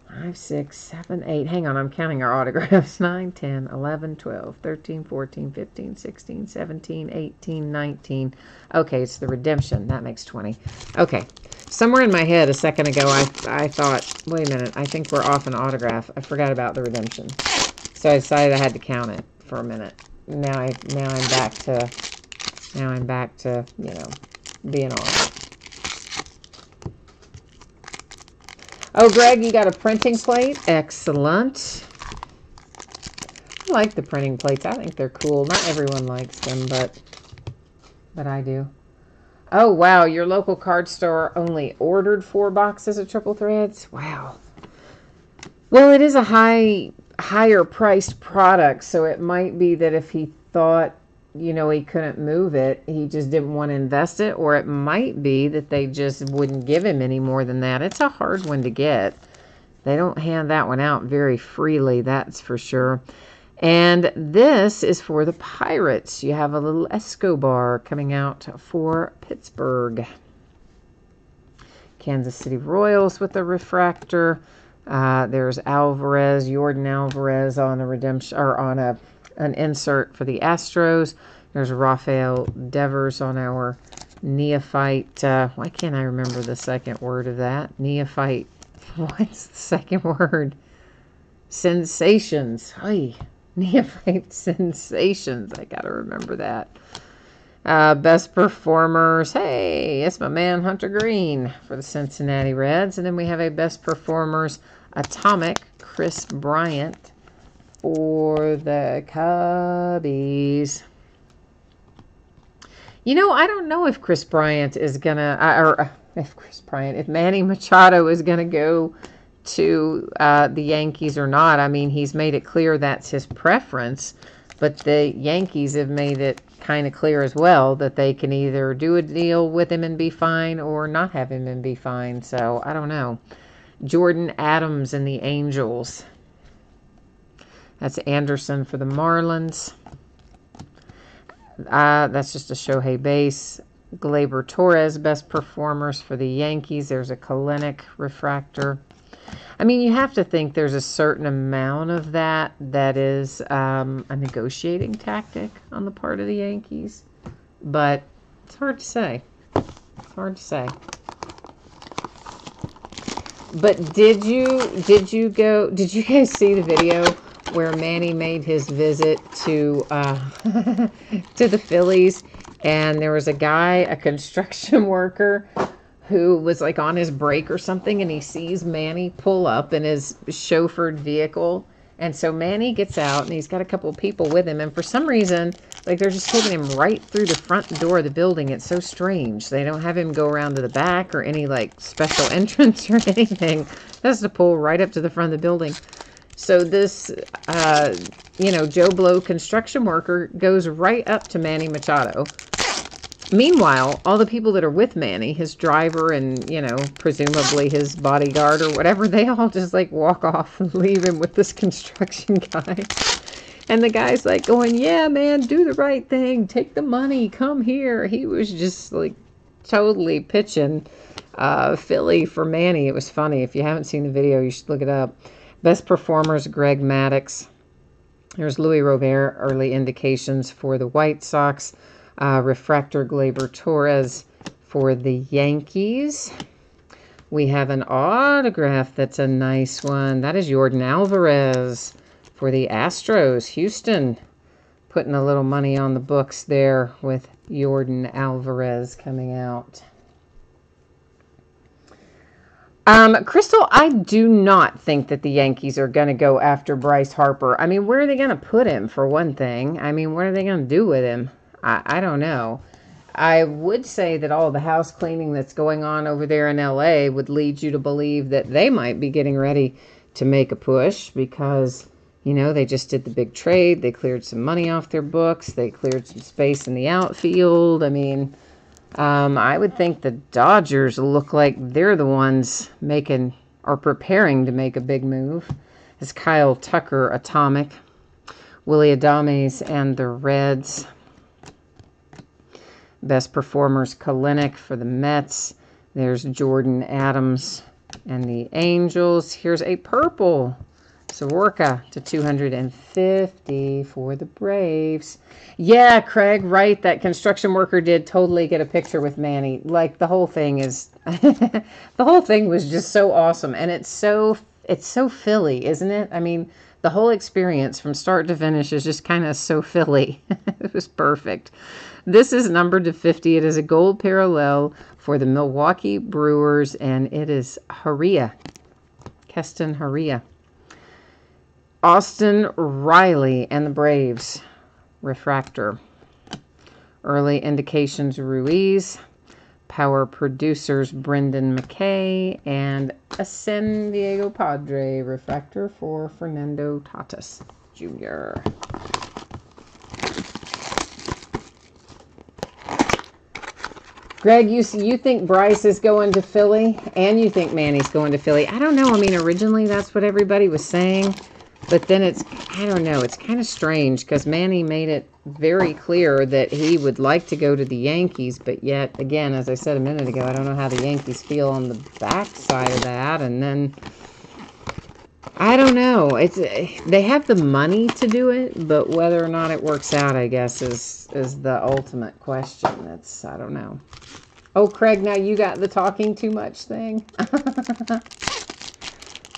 5, 6, 7, 8. Hang on, I'm counting our autographs. 9, 10, 11, 12, 13, 14, 15, 16, 17, 18, 19. Okay, it's the redemption. That makes 20. Okay, Somewhere in my head a second ago, I thought, wait a minute, I think we're off an autograph. I forgot about the redemption. So I decided I had to count it for a minute. Now I'm back to, you know, being on it. Oh, Greg, you got a printing plate? Excellent. I like the printing plates. I think they're cool. Not everyone likes them, but I do. Oh, wow. Your local card store only ordered 4 boxes of triple threads? Wow. Well, it is a higher priced product, so it might be that if he thought, you know, he couldn't move it, he just didn't want to invest it, or it might be that they just wouldn't give him any more than that. It's a hard one to get. They don't hand that one out very freely, that's for sure. And this is for the Pirates. You have a little Escobar coming out for Pittsburgh. Kansas City Royals with a refractor. There's Alvarez, Jordan Alvarez on a redemption, or on an insert for the Astros. There's Rafael Devers on our neophyte. Why can't I remember the second word of that? Neophyte. What's the second word? Sensations. Hi. Neophyte Sensations. I gotta remember that. Best performers. Hey, it's my man Hunter Green for the Cincinnati Reds. And then we have a best performers Atomic Chris Bryant for the Cubbies. You know, I don't know if Chris Bryant is gonna, if Manny Machado is gonna go to the Yankees or not. I mean, he's made it clear that's his preference, but the Yankees have made it kind of clear as well that they can either do a deal with him and be fine or not have him and be fine. So I don't know. Jordan Adams and the Angels. That's Anderson for the Marlins. That's just a Shohei base. Gleyber Torres, best performers for the Yankees. There's a Kalenic refractor. I mean, you have to think there's a certain amount of that is a negotiating tactic on the part of the Yankees. But it's hard to say. It's hard to say. But did you guys see the video where Manny made his visit to to the Phillies, and there was a guy, a construction worker, who was like on his break or something, and he sees Manny pull up in his chauffeured vehicle. And so Manny gets out, and he's got a couple of people with him. And for some reason, like, they're just taking him right through the front door of the building. It's so strange. They don't have him go around to the back or any, like, special entrance or anything. He has to pull right up to the front of the building. So this, Joe Blow construction worker goes right up to Manny Machado. Meanwhile, all the people that are with Manny, his driver and, presumably his bodyguard or whatever, they all just like walk off and leave him with this construction guy. And the guy's like going, yeah, man, do the right thing. Take the money. Come here. He was just like totally pitching Philly for Manny. It was funny. If you haven't seen the video, you should look it up. Best performers, Greg Maddux. There's Luis Robert, early indications for the White Sox. Refractor Gleyber Torres for the Yankees. We have an autograph that's a nice one. That is Jordan Alvarez for the Astros. Houston putting a little money on the books there with Jordan Alvarez coming out. Crystal, I do not think that the Yankees are going to go after Bryce Harper. I mean, where are they going to put him, for one thing? I mean, what are they going to do with him? I don't know. I would say that all the house cleaning that's going on over there in LA would lead you to believe that they might be getting ready to make a push because, they just did the big trade. They cleared some money off their books. They cleared some space in the outfield. I mean, I would think the Dodgers look like they're the ones preparing to make a big move. It's Kyle Tucker, Atomic, Willy Adames, and the Reds. Best performers, Kalenic for the Mets. There's Jordan Adams and the Angels. Here's a purple Soroka to 250 for the Braves. Yeah, Craig, right. That construction worker did totally get a picture with Manny. Like the whole thing is, the whole thing was just so awesome, and it's so Philly, isn't it? I mean, the whole experience from start to finish is just kind of so Philly. It was perfect. This is numbered to 50. It is a gold parallel for the Milwaukee Brewers, and it is Haria, Keston Haria. Austin Riley and the Braves, refractor. Early indications, Ruiz. Power producers, Brendan McKay. And a San Diego Padre refractor for Fernando Tatis Jr. Greg, you think Bryce is going to Philly, and you think Manny's going to Philly. I don't know. I mean, originally that's what everybody was saying. But then I don't know, it's kind of strange because Manny made it very clear that he would like to go to the Yankees. But yet, again, as I said a minute ago, I don't know how the Yankees feel on the backside of that. And then, I don't know. They have the money to do it, but whether or not it works out, I guess, is the ultimate question. I don't know. Oh, Craig, now you got the talking too much thing.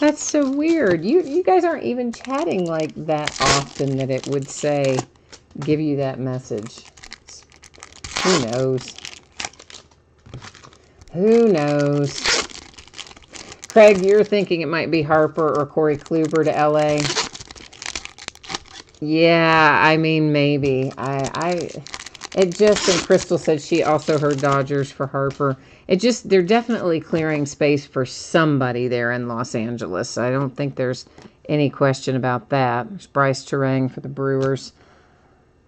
That's so weird. You guys aren't even chatting like that often that it would give you that message. Who knows? Who knows? Craig, you're thinking it might be Harper or Corey Kluber to LA. Yeah, I mean, maybe. And Crystal said she also heard Dodgers for Harper. They're definitely clearing space for somebody there in Los Angeles. I don't think there's any question about that. There's Bryce Terang for the Brewers.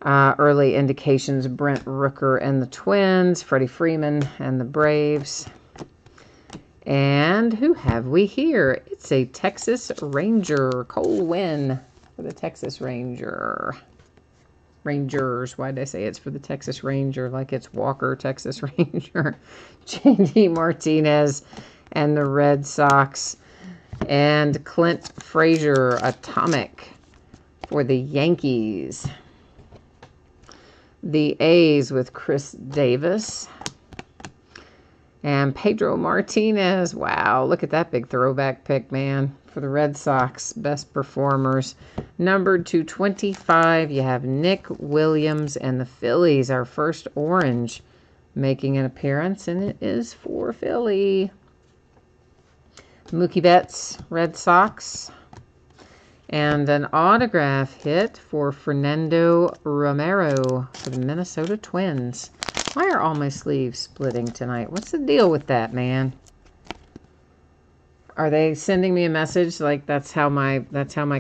Early indications, Brent Rooker and the Twins. Freddie Freeman and the Braves. And who have we here? It's a Texas Ranger. Cole Winn for the Texas Rangers. Why did I say it's for the Texas Ranger? Like it's Walker, Texas Ranger. J.D. Martinez and the Red Sox. And Clint Frazier, Atomic for the Yankees. The A's with Chris Davis. And Pedro Martinez. Wow, look at that big throwback pick, man. For the Red Sox, best performers. Numbered to 25, you have Nick Williams and the Phillies. Our first orange making an appearance, and it is for Philly. Mookie Betts, Red Sox. And an autograph hit for Fernando Romero for the Minnesota Twins. Why are all my sleeves splitting tonight? What's the deal with that, man? Are they sending me a message like that's how my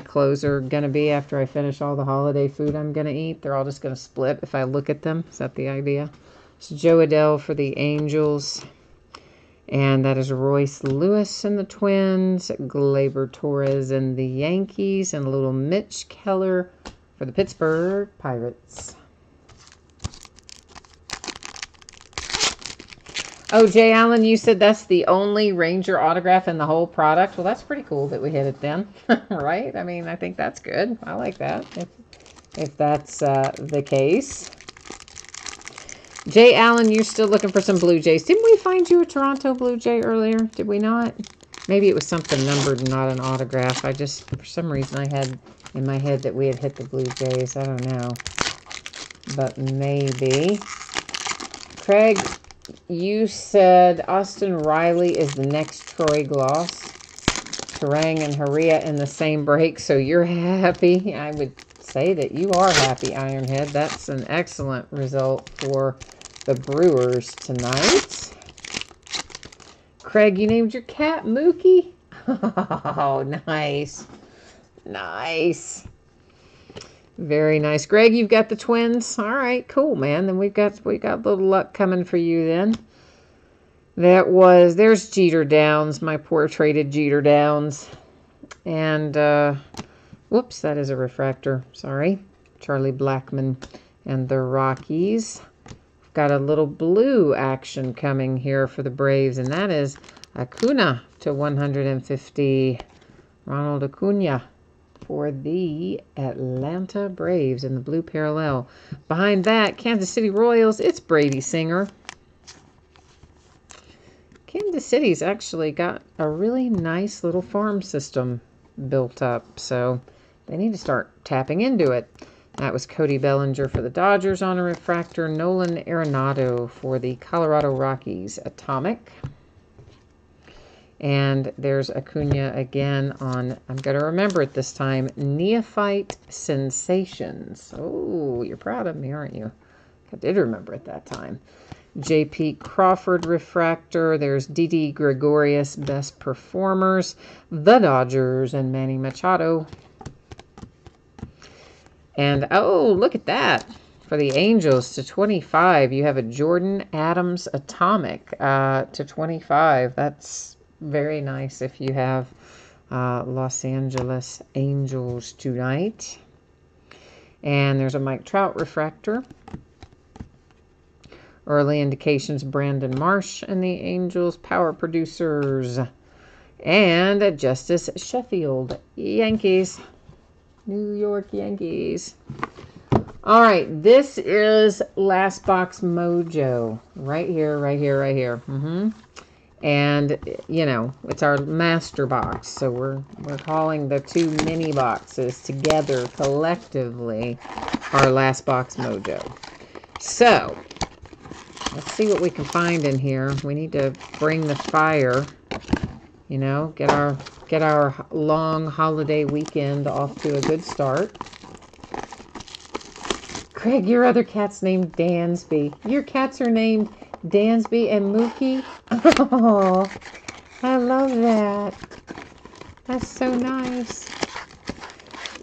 clothes are gonna be after I finish all the holiday food I'm gonna eat? They're all just gonna split if I look at them. Is that the idea? It's Joe Adell for the Angels. And that is Royce Lewis and the Twins, Gleyber Torres and the Yankees, and a little Mitch Keller for the Pittsburgh Pirates. Oh, Jay Allen, you said that's the only Ranger autograph in the whole product. Well, that's pretty cool that we hit it then, right? I mean, I think that's good. I like that, if that's the case. Jay Allen, you're still looking for some Blue Jays. Didn't we find you a Toronto Blue Jay earlier? Did we not? Maybe it was something numbered and not an autograph. I just, for some reason, I had in my head that we had hit the Blue Jays. I don't know. But maybe. Craig, you said Austin Riley is the next Troy Gloss. Terang and Haria in the same break, so you're happy. I would say that you are happy, Ironhead. That's an excellent result for the Brewers tonight. Craig, you named your cat Mookie? Oh, nice. Nice. Very nice. Greg, you've got the Twins. All right, cool, man. Then we got a little luck coming for you then. There's Jeter Downs, my poor traded Jeter Downs. And, whoops, that is a refractor. Sorry. Charlie Blackmon and the Rockies. Got a little blue action coming here for the Braves, and that is Acuna to 150. Ronald Acuna for the Atlanta Braves in the blue parallel. Behind that, Kansas City Royals, it's Brady Singer. Kansas City's actually got a really nice little farm system built up, so they need to start tapping into it. That was Cody Bellinger for the Dodgers on a refractor. Nolan Arenado for the Colorado Rockies Atomic. And there's Acuna again on, I'm going to remember it this time, Neophyte Sensations. Oh, you're proud of me, aren't you? I did remember it that time. J.P. Crawford refractor. There's Didi Gregorius, Best Performers. The Dodgers and Manny Machado. And, oh, look at that. For the Angels to 25, you have a Jordan Adams Atomic to 25. That's very nice if you have Los Angeles Angels tonight. And there's a Mike Trout refractor. Early indications, Brandon Marsh and the Angels Power Producers. And Justice Sheffield, Yankees. New York Yankees. All right, this is Last Box Mojo. Right here, right here, right here. And, you know, it's our master box. So we're calling the two mini boxes together collectively our Last Box Mojo. So, let's see what we can find in here. We need to bring the fire, you know, get our long holiday weekend off to a good start. Craig, your other cat's named Dansby. Your cats are named Dansby and Mookie. Oh, I love that. That's so nice.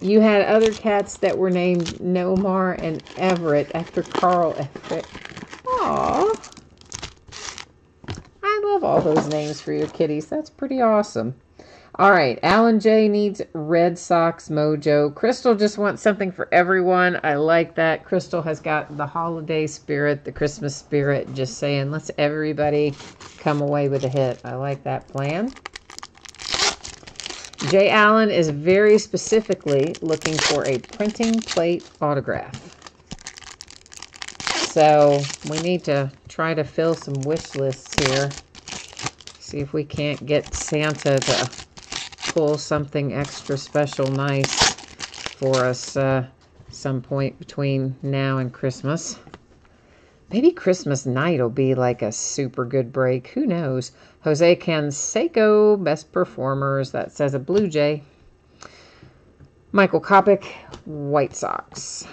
You had other cats that were named Nomar and Everett after Carl Everett. Aw. I love all those names for your kitties. That's pretty awesome. All right, Alan J needs Red Sox Mojo. Crystal just wants something for everyone. I like that. Crystal has got the holiday spirit, the Christmas spirit, just saying, let's everybody come away with a hit. I like that plan. Jay Allen is very specifically looking for a printing plate autograph. So we need to try to fill some wish lists here. See if we can't get Santa to pull something extra special nice for us some point between now and Christmas. Maybe Christmas night will be like a super good break. Who knows? Jose Canseco, Best Performers. That says a Blue Jay. Michael Kopech, White Sox.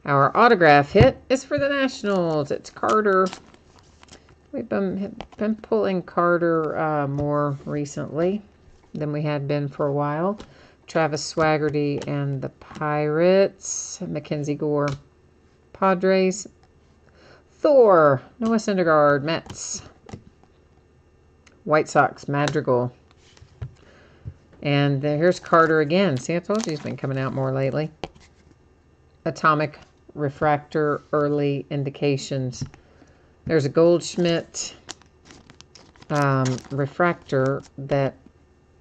Our autograph hit is for the Nationals. It's Carter. We've been pulling Carter more recently than we had been for a while. Travis Swaggerty and the Pirates. Mackenzie Gore, Padres. Thor, Noah Syndergaard, Mets. White Sox, Madrigal. And here's Carter again. See, I told you he's been coming out more lately. Atomic refractor, early indications. There's a Goldschmidt refractor that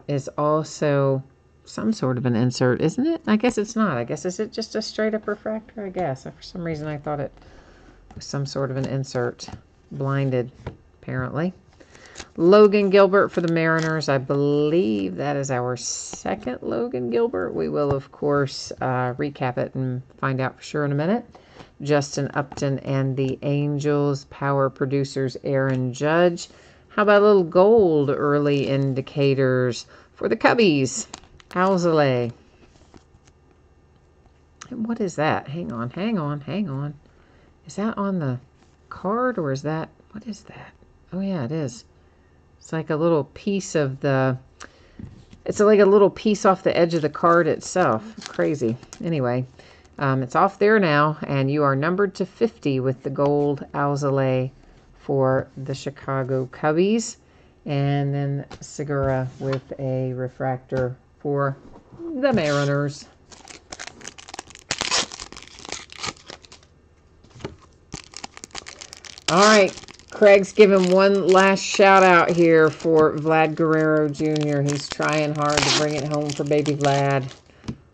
is also some sort of an insert, isn't it? I guess it's not. I guess is it just a straight up refractor? I guess. For some reason I thought it was some sort of an insert. Blinded, apparently. Logan Gilbert for the Mariners. I believe that is our second Logan Gilbert. We will, of course, recap it and find out for sure in a minute. Justin Upton and the Angels. Power Producers, Aaron Judge. How about a little gold early indicators for the Cubbies? Alzolay. And what is that? Hang on, hang on, hang on. Is that on the card or is that, what is that? Oh yeah, it is. It's like a little piece of the, it's like a little piece off the edge of the card itself. Crazy. Anyway, it's off there now, and you are numbered to 50 with the gold Alzolay for the Chicago Cubbies. And then Segura with a refractor for the Mariners. All right, Craig's giving one last shout out here for Vlad Guerrero Jr. He's trying hard to bring it home for baby Vlad.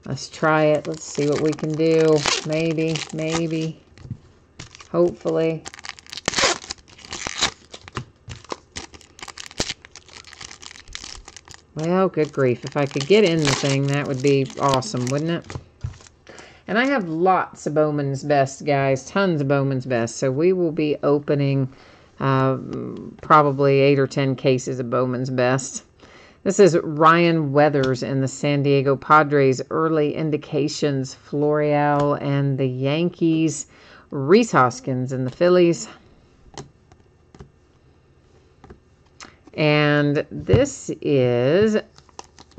Let's try it. Let's see what we can do. Maybe, maybe, hopefully. Well, good grief. If I could get in the thing, that would be awesome, wouldn't it? And I have lots of Bowman's Best, guys. Tons of Bowman's Best. So we will be opening probably 8 or 10 cases of Bowman's Best. This is Ryan Weathers in the San Diego Padres. Early indications, Florial and the Yankees. Rhys Hoskins and the Phillies. And this is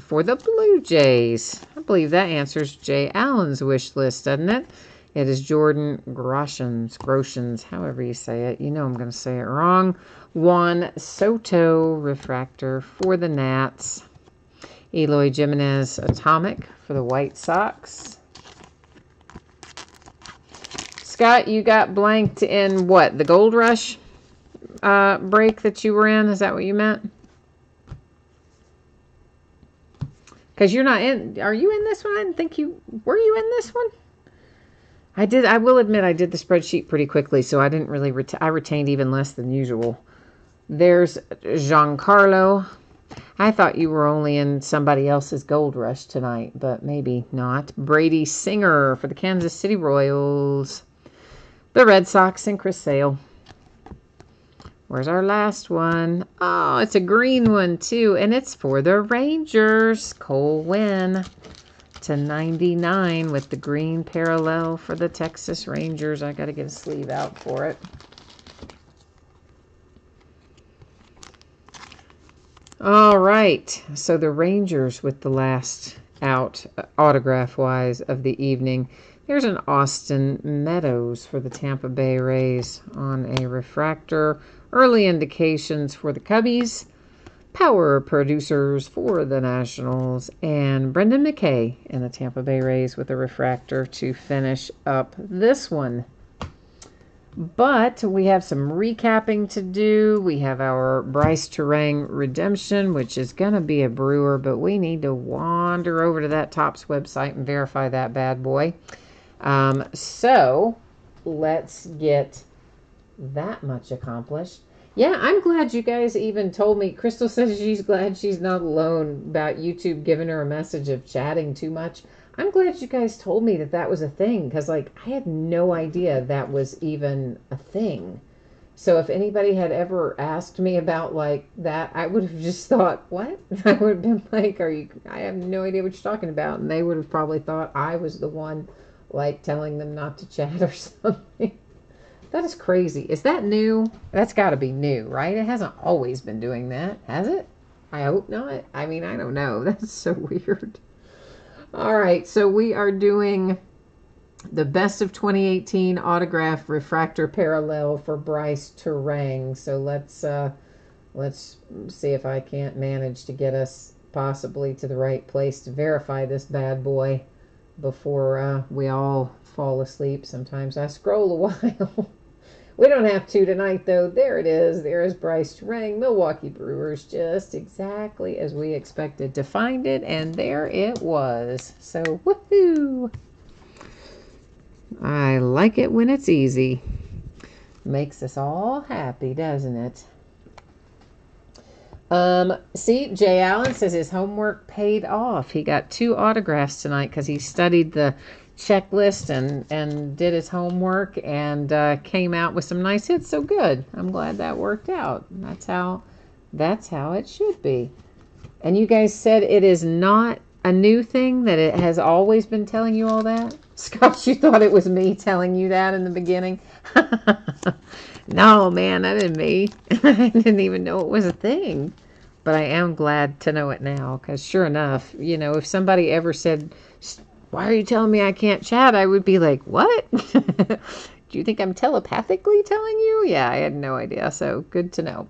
for the Blue Jays. I believe that answers Jay Allen's wish list, doesn't it? It is Jordan Groshans, however you say it. You know I'm going to say it wrong. Juan Soto refractor for the Nats. Eloy Jimenez atomic for the White Sox. Scott, you got blanked in what? The Gold Rush break that you were in? Is that what you meant? Because you're not in. Are you in this one? I didn't think you were. You in this one? I will admit I did the spreadsheet pretty quickly, so I didn't really I retained even less than usual. There's Giancarlo. I thought you were only in somebody else's Gold Rush tonight, but maybe not. Brady Singer for the Kansas City Royals. The Red Sox and Chris Sale. Where's our last one? Oh, it's a green one, too. And it's for the Rangers. Cole Winn /99 with the green parallel for the Texas Rangers. I got to get a sleeve out for it. All right. So the Rangers with the last out, autograph-wise, of the evening. There's an Austin Meadows for the Tampa Bay Rays on a refractor. Early indications for the Cubbies. Power producers for the Nationals. And Brendan McKay in the Tampa Bay Rays with a refractor to finish up this one. But we have some recapping to do. We have our Bryce Terang redemption, which is going to be a Brewer, but we need to wander over to that Topps website and verify that bad boy. So let's get that much accomplished. Yeah, I'm glad you guys even told me. Crystal says she's glad she's not alone about YouTube giving her a message of chatting too much. I'm glad you guys told me that that was a thing, because like I had no idea that was even a thing. So if anybody had ever asked me about like that, I would have just thought, what? I would have been like, I have no idea what you're talking about. And they would have probably thought I was the one like telling them not to chat or something. That is crazy. Is that new? That's got to be new, right? It hasn't always been doing that, has it? I hope not. I mean, I don't know. That's so weird. All right, so we are doing the best of 2018 autograph refractor parallel for Bryce Terang. So let's see if I can't manage to get us possibly to the right place to verify this bad boy before we all fall asleep. Sometimes I scroll a while. We don't have to tonight, though. There it is. There is Bryce Terang, Milwaukee Brewers, just exactly as we expected to find it, and there it was. So, woohoo! I like it when it's easy. Makes us all happy, doesn't it? See, Jay Allen says his homework paid off. He got 2 autographs tonight because he studied the checklist and did his homework and came out with some nice hits. So good. I'm glad that worked out. That's how it should be. And you guys said it is not a new thing, that it has always been telling you all that? Scott, you thought it was me telling you that in the beginning? No, man, that isn't me. I didn't even know it was a thing. But I am glad to know it now, because sure enough, you know, if somebody ever said, why are you telling me I can't chat? I would be like, what? Do you think I'm telepathically telling you? Yeah, I had no idea. So good to know.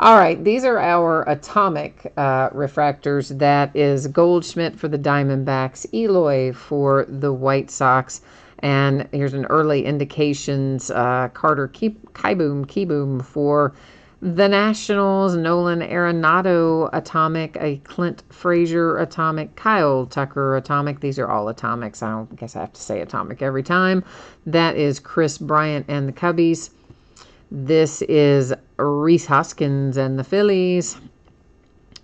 All right, these are our atomic refractors. That is Goldschmidt for the Diamondbacks, Eloy for the White Sox, And here's an early indications, Carter Kieboom for the Nationals, Nolan Arenado atomic, a Clint Frazier atomic, Kyle Tucker atomic. These are all atomics. I don't guess I have to say atomic every time. That is Chris Bryant and the Cubbies. This is Rhys Hoskins and the Phillies.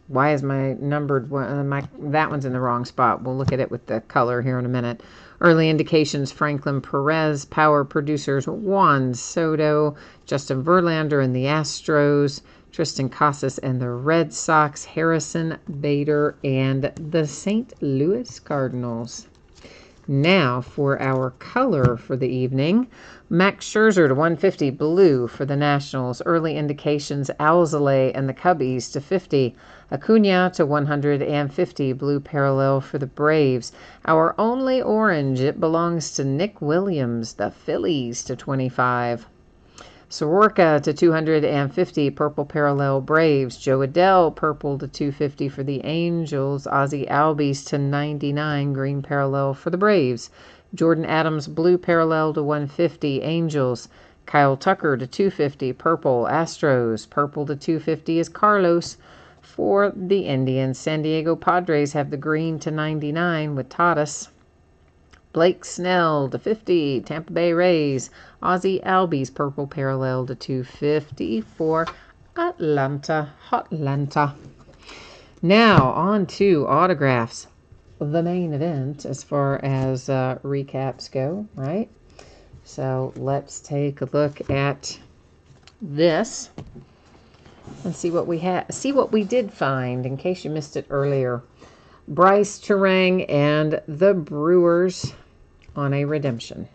Why is my numbered one? That one's in the wrong spot. We'll look at it with the color here in a minute. Early indications, Franklin Perez. Power producers, Juan Soto, Justin Verlander and the Astros, Tristan Casas and the Red Sox, Harrison Bader and the St. Louis Cardinals. Now for our color for the evening. Max Scherzer to 150 blue for the Nationals. Early indications, Alzolay and the Cubbies to 50. Acuna to 150 blue parallel for the Braves. Our only orange, it belongs to Nick Williams, the Phillies to 25. Soroka to 250 purple parallel Braves. Joe Adell purple to 250 for the Angels. Ozzie Albies to 99 green parallel for the Braves. Jordan Adams blue parallel to 150 Angels. Kyle Tucker to 250 purple Astros. Purple to 250 is Carlos for the Indians. San Diego Padres have the green to 99 with Tatis. Blake Snell to 50, Tampa Bay Rays. Ozzie Albies purple parallel to 250 for Atlanta. Now on to autographs. The main event as far as recaps go, right? So let's take a look at this and see what we did find in case you missed it earlier. Bryce Turang and the Brewers on a redemption.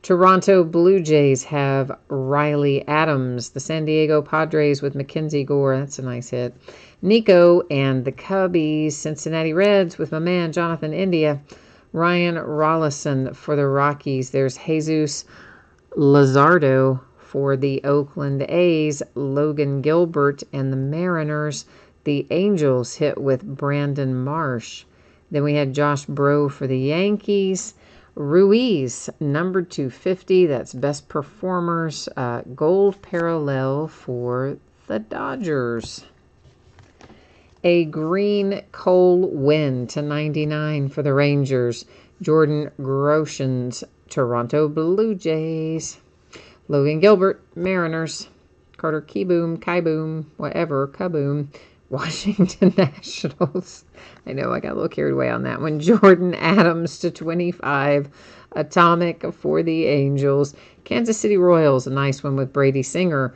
Toronto Blue Jays have Riley Adams. The San Diego Padres with Mackenzie Gore. That's a nice hit. Nico and the Cubbies. Cincinnati Reds with my man Jonathan India. Ryan Rollison for the Rockies. There's Jesus Luzardo for the Oakland A's. Logan Gilbert and the Mariners. The Angels hit with Brandon Marsh. Then we had Josh Bro for the Yankees. Ruiz, number 250. That's best performers. Gold parallel for the Dodgers. A green Cole Winn to 99 for the Rangers. Jordan Groshans, Toronto Blue Jays. Logan Gilbert, Mariners. Carter Kieboom, whatever, Kaboom. Washington Nationals. I know I got a little carried away on that one. Jordan Adams to 25. Atomic for the Angels. Kansas City Royals, a nice one with Brady Singer.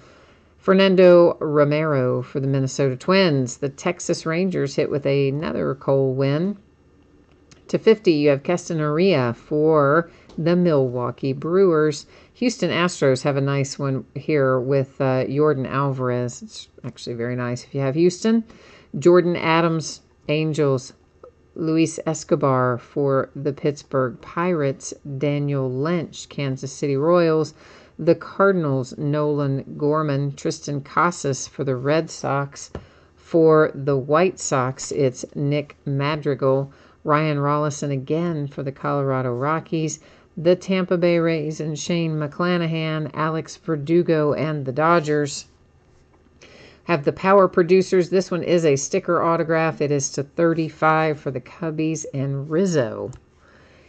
Fernando Romero for the Minnesota Twins. The Texas Rangers hit with another Cole Winn. To 50, you have Keston Hiura for the Milwaukee Brewers. Houston Astros have a nice one here with Yordan Alvarez. It's actually very nice if you have Houston. Jordan Adams, Angels. Luis Escobar for the Pittsburgh Pirates. Daniel Lynch, Kansas City Royals. The Cardinals, Nolan Gorman. Tristan Casas for the Red Sox. For the White Sox, it's Nick Madrigal. Ryan Rollison again for the Colorado Rockies. The Tampa Bay Rays and Shane McClanahan. Alex Verdugo and the Dodgers have the power producers. This one is a sticker autograph. It is to 35 for the Cubbies and Rizzo.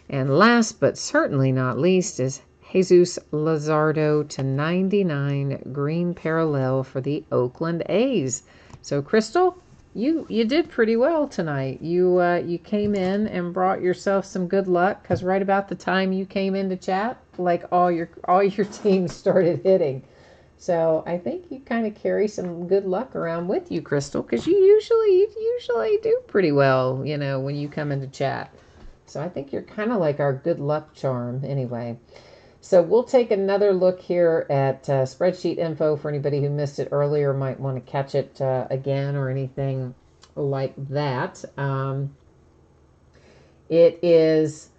And last but certainly not least is Jesus Luzardo to 99 green parallel for the Oakland A's. So Crystal, you did pretty well tonight. You came in and brought yourself some good luck, because right about the time you came into chat, like all your teams started hitting. So I think you kind of carry some good luck around with you, Crystal, because you usually do pretty well, when you come into chat. So I think you're kind of like our good luck charm anyway. So we'll take another look here at spreadsheet info for anybody who missed it earlier, might want to catch it again or anything like that. It is,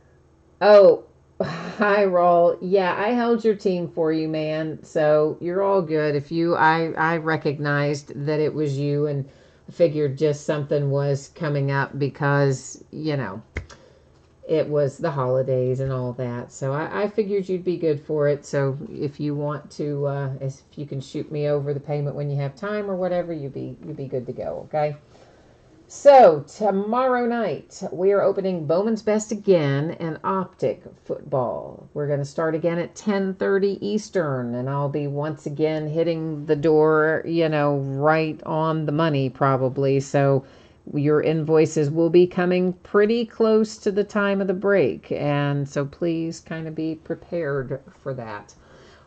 hi, Raul. Yeah, I held your team for you, man. So you're all good. I recognized that it was you and figured just something was coming up because, it was the holidays and all that. So I figured you'd be good for it. So if you want to, if you can shoot me over the payment when you have time or whatever, you'd be good to go. Okay. So tomorrow night we are opening Bowman's Best again and Optic football. We're going to start again at 10:30 Eastern, and I'll be once again hitting the door, right on the money probably. So your invoices will be coming pretty close to the time of the break, and so please kind of be prepared for that.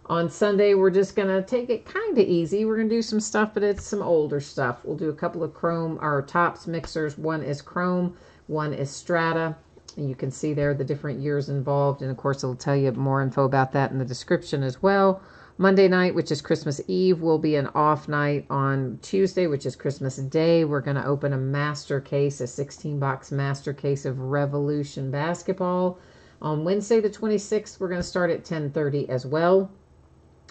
On Sunday, we're just going to take it kind of easy. We're going to do some stuff, but it's some older stuff. We'll do a couple of Chrome, our Tops mixers. One is Chrome, one is Strata. And you can see there the different years involved. And, of course, it'll tell you more info about that in the description as well. Monday night, which is Christmas Eve, will be an off night. On Tuesday, which is Christmas Day, we're going to open a master case, a 16-box master case of Revolution basketball. On Wednesday, the 26th, we're going to start at 10:30 as well.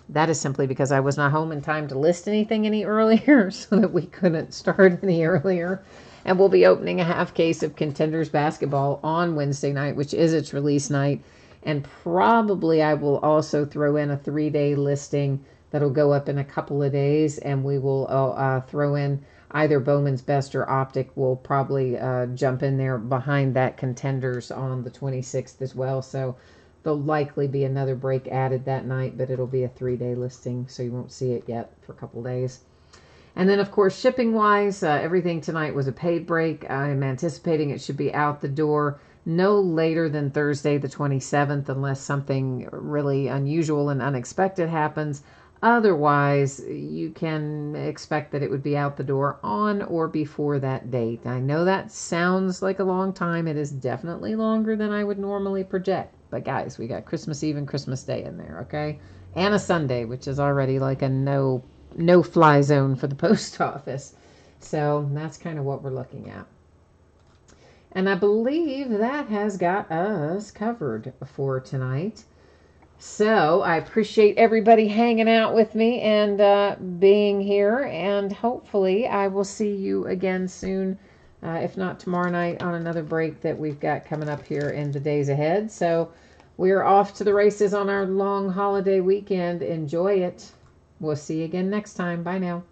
That is simply because I was not home in time to list anything any earlier, so that we couldn't start any earlier. And we'll be opening a half case of Contenders basketball on Wednesday night, which is its release night. And probably I will also throw in a 3-day listing that'll go up in a couple of days, and we will throw in either Bowman's Best or Optic. We'll probably jump in there behind that Contenders on the 26th as well. So there'll likely be another break added that night, but it'll be a 3-day listing, so you won't see it yet for a couple days. And then, of course, shipping-wise, everything tonight was a paid break. I'm anticipating it should be out the door no later than Thursday the 27th, unless something really unusual and unexpected happens. Otherwise, you can expect that it would be out the door on or before that date. I know that sounds like a long time. It is definitely longer than I would normally project. But guys, we got Christmas Eve and Christmas Day in there, okay? And a Sunday, which is already like a no-fly zone for the post office. So that's kind of what we're looking at. And I believe that has got us covered for tonight. So I appreciate everybody hanging out with me and being here. And hopefully I will see you again soon. If not tomorrow night, on another break that we've got coming up here in the days ahead. So we're off to the races on our long holiday weekend. Enjoy it. We'll see you again next time. Bye now.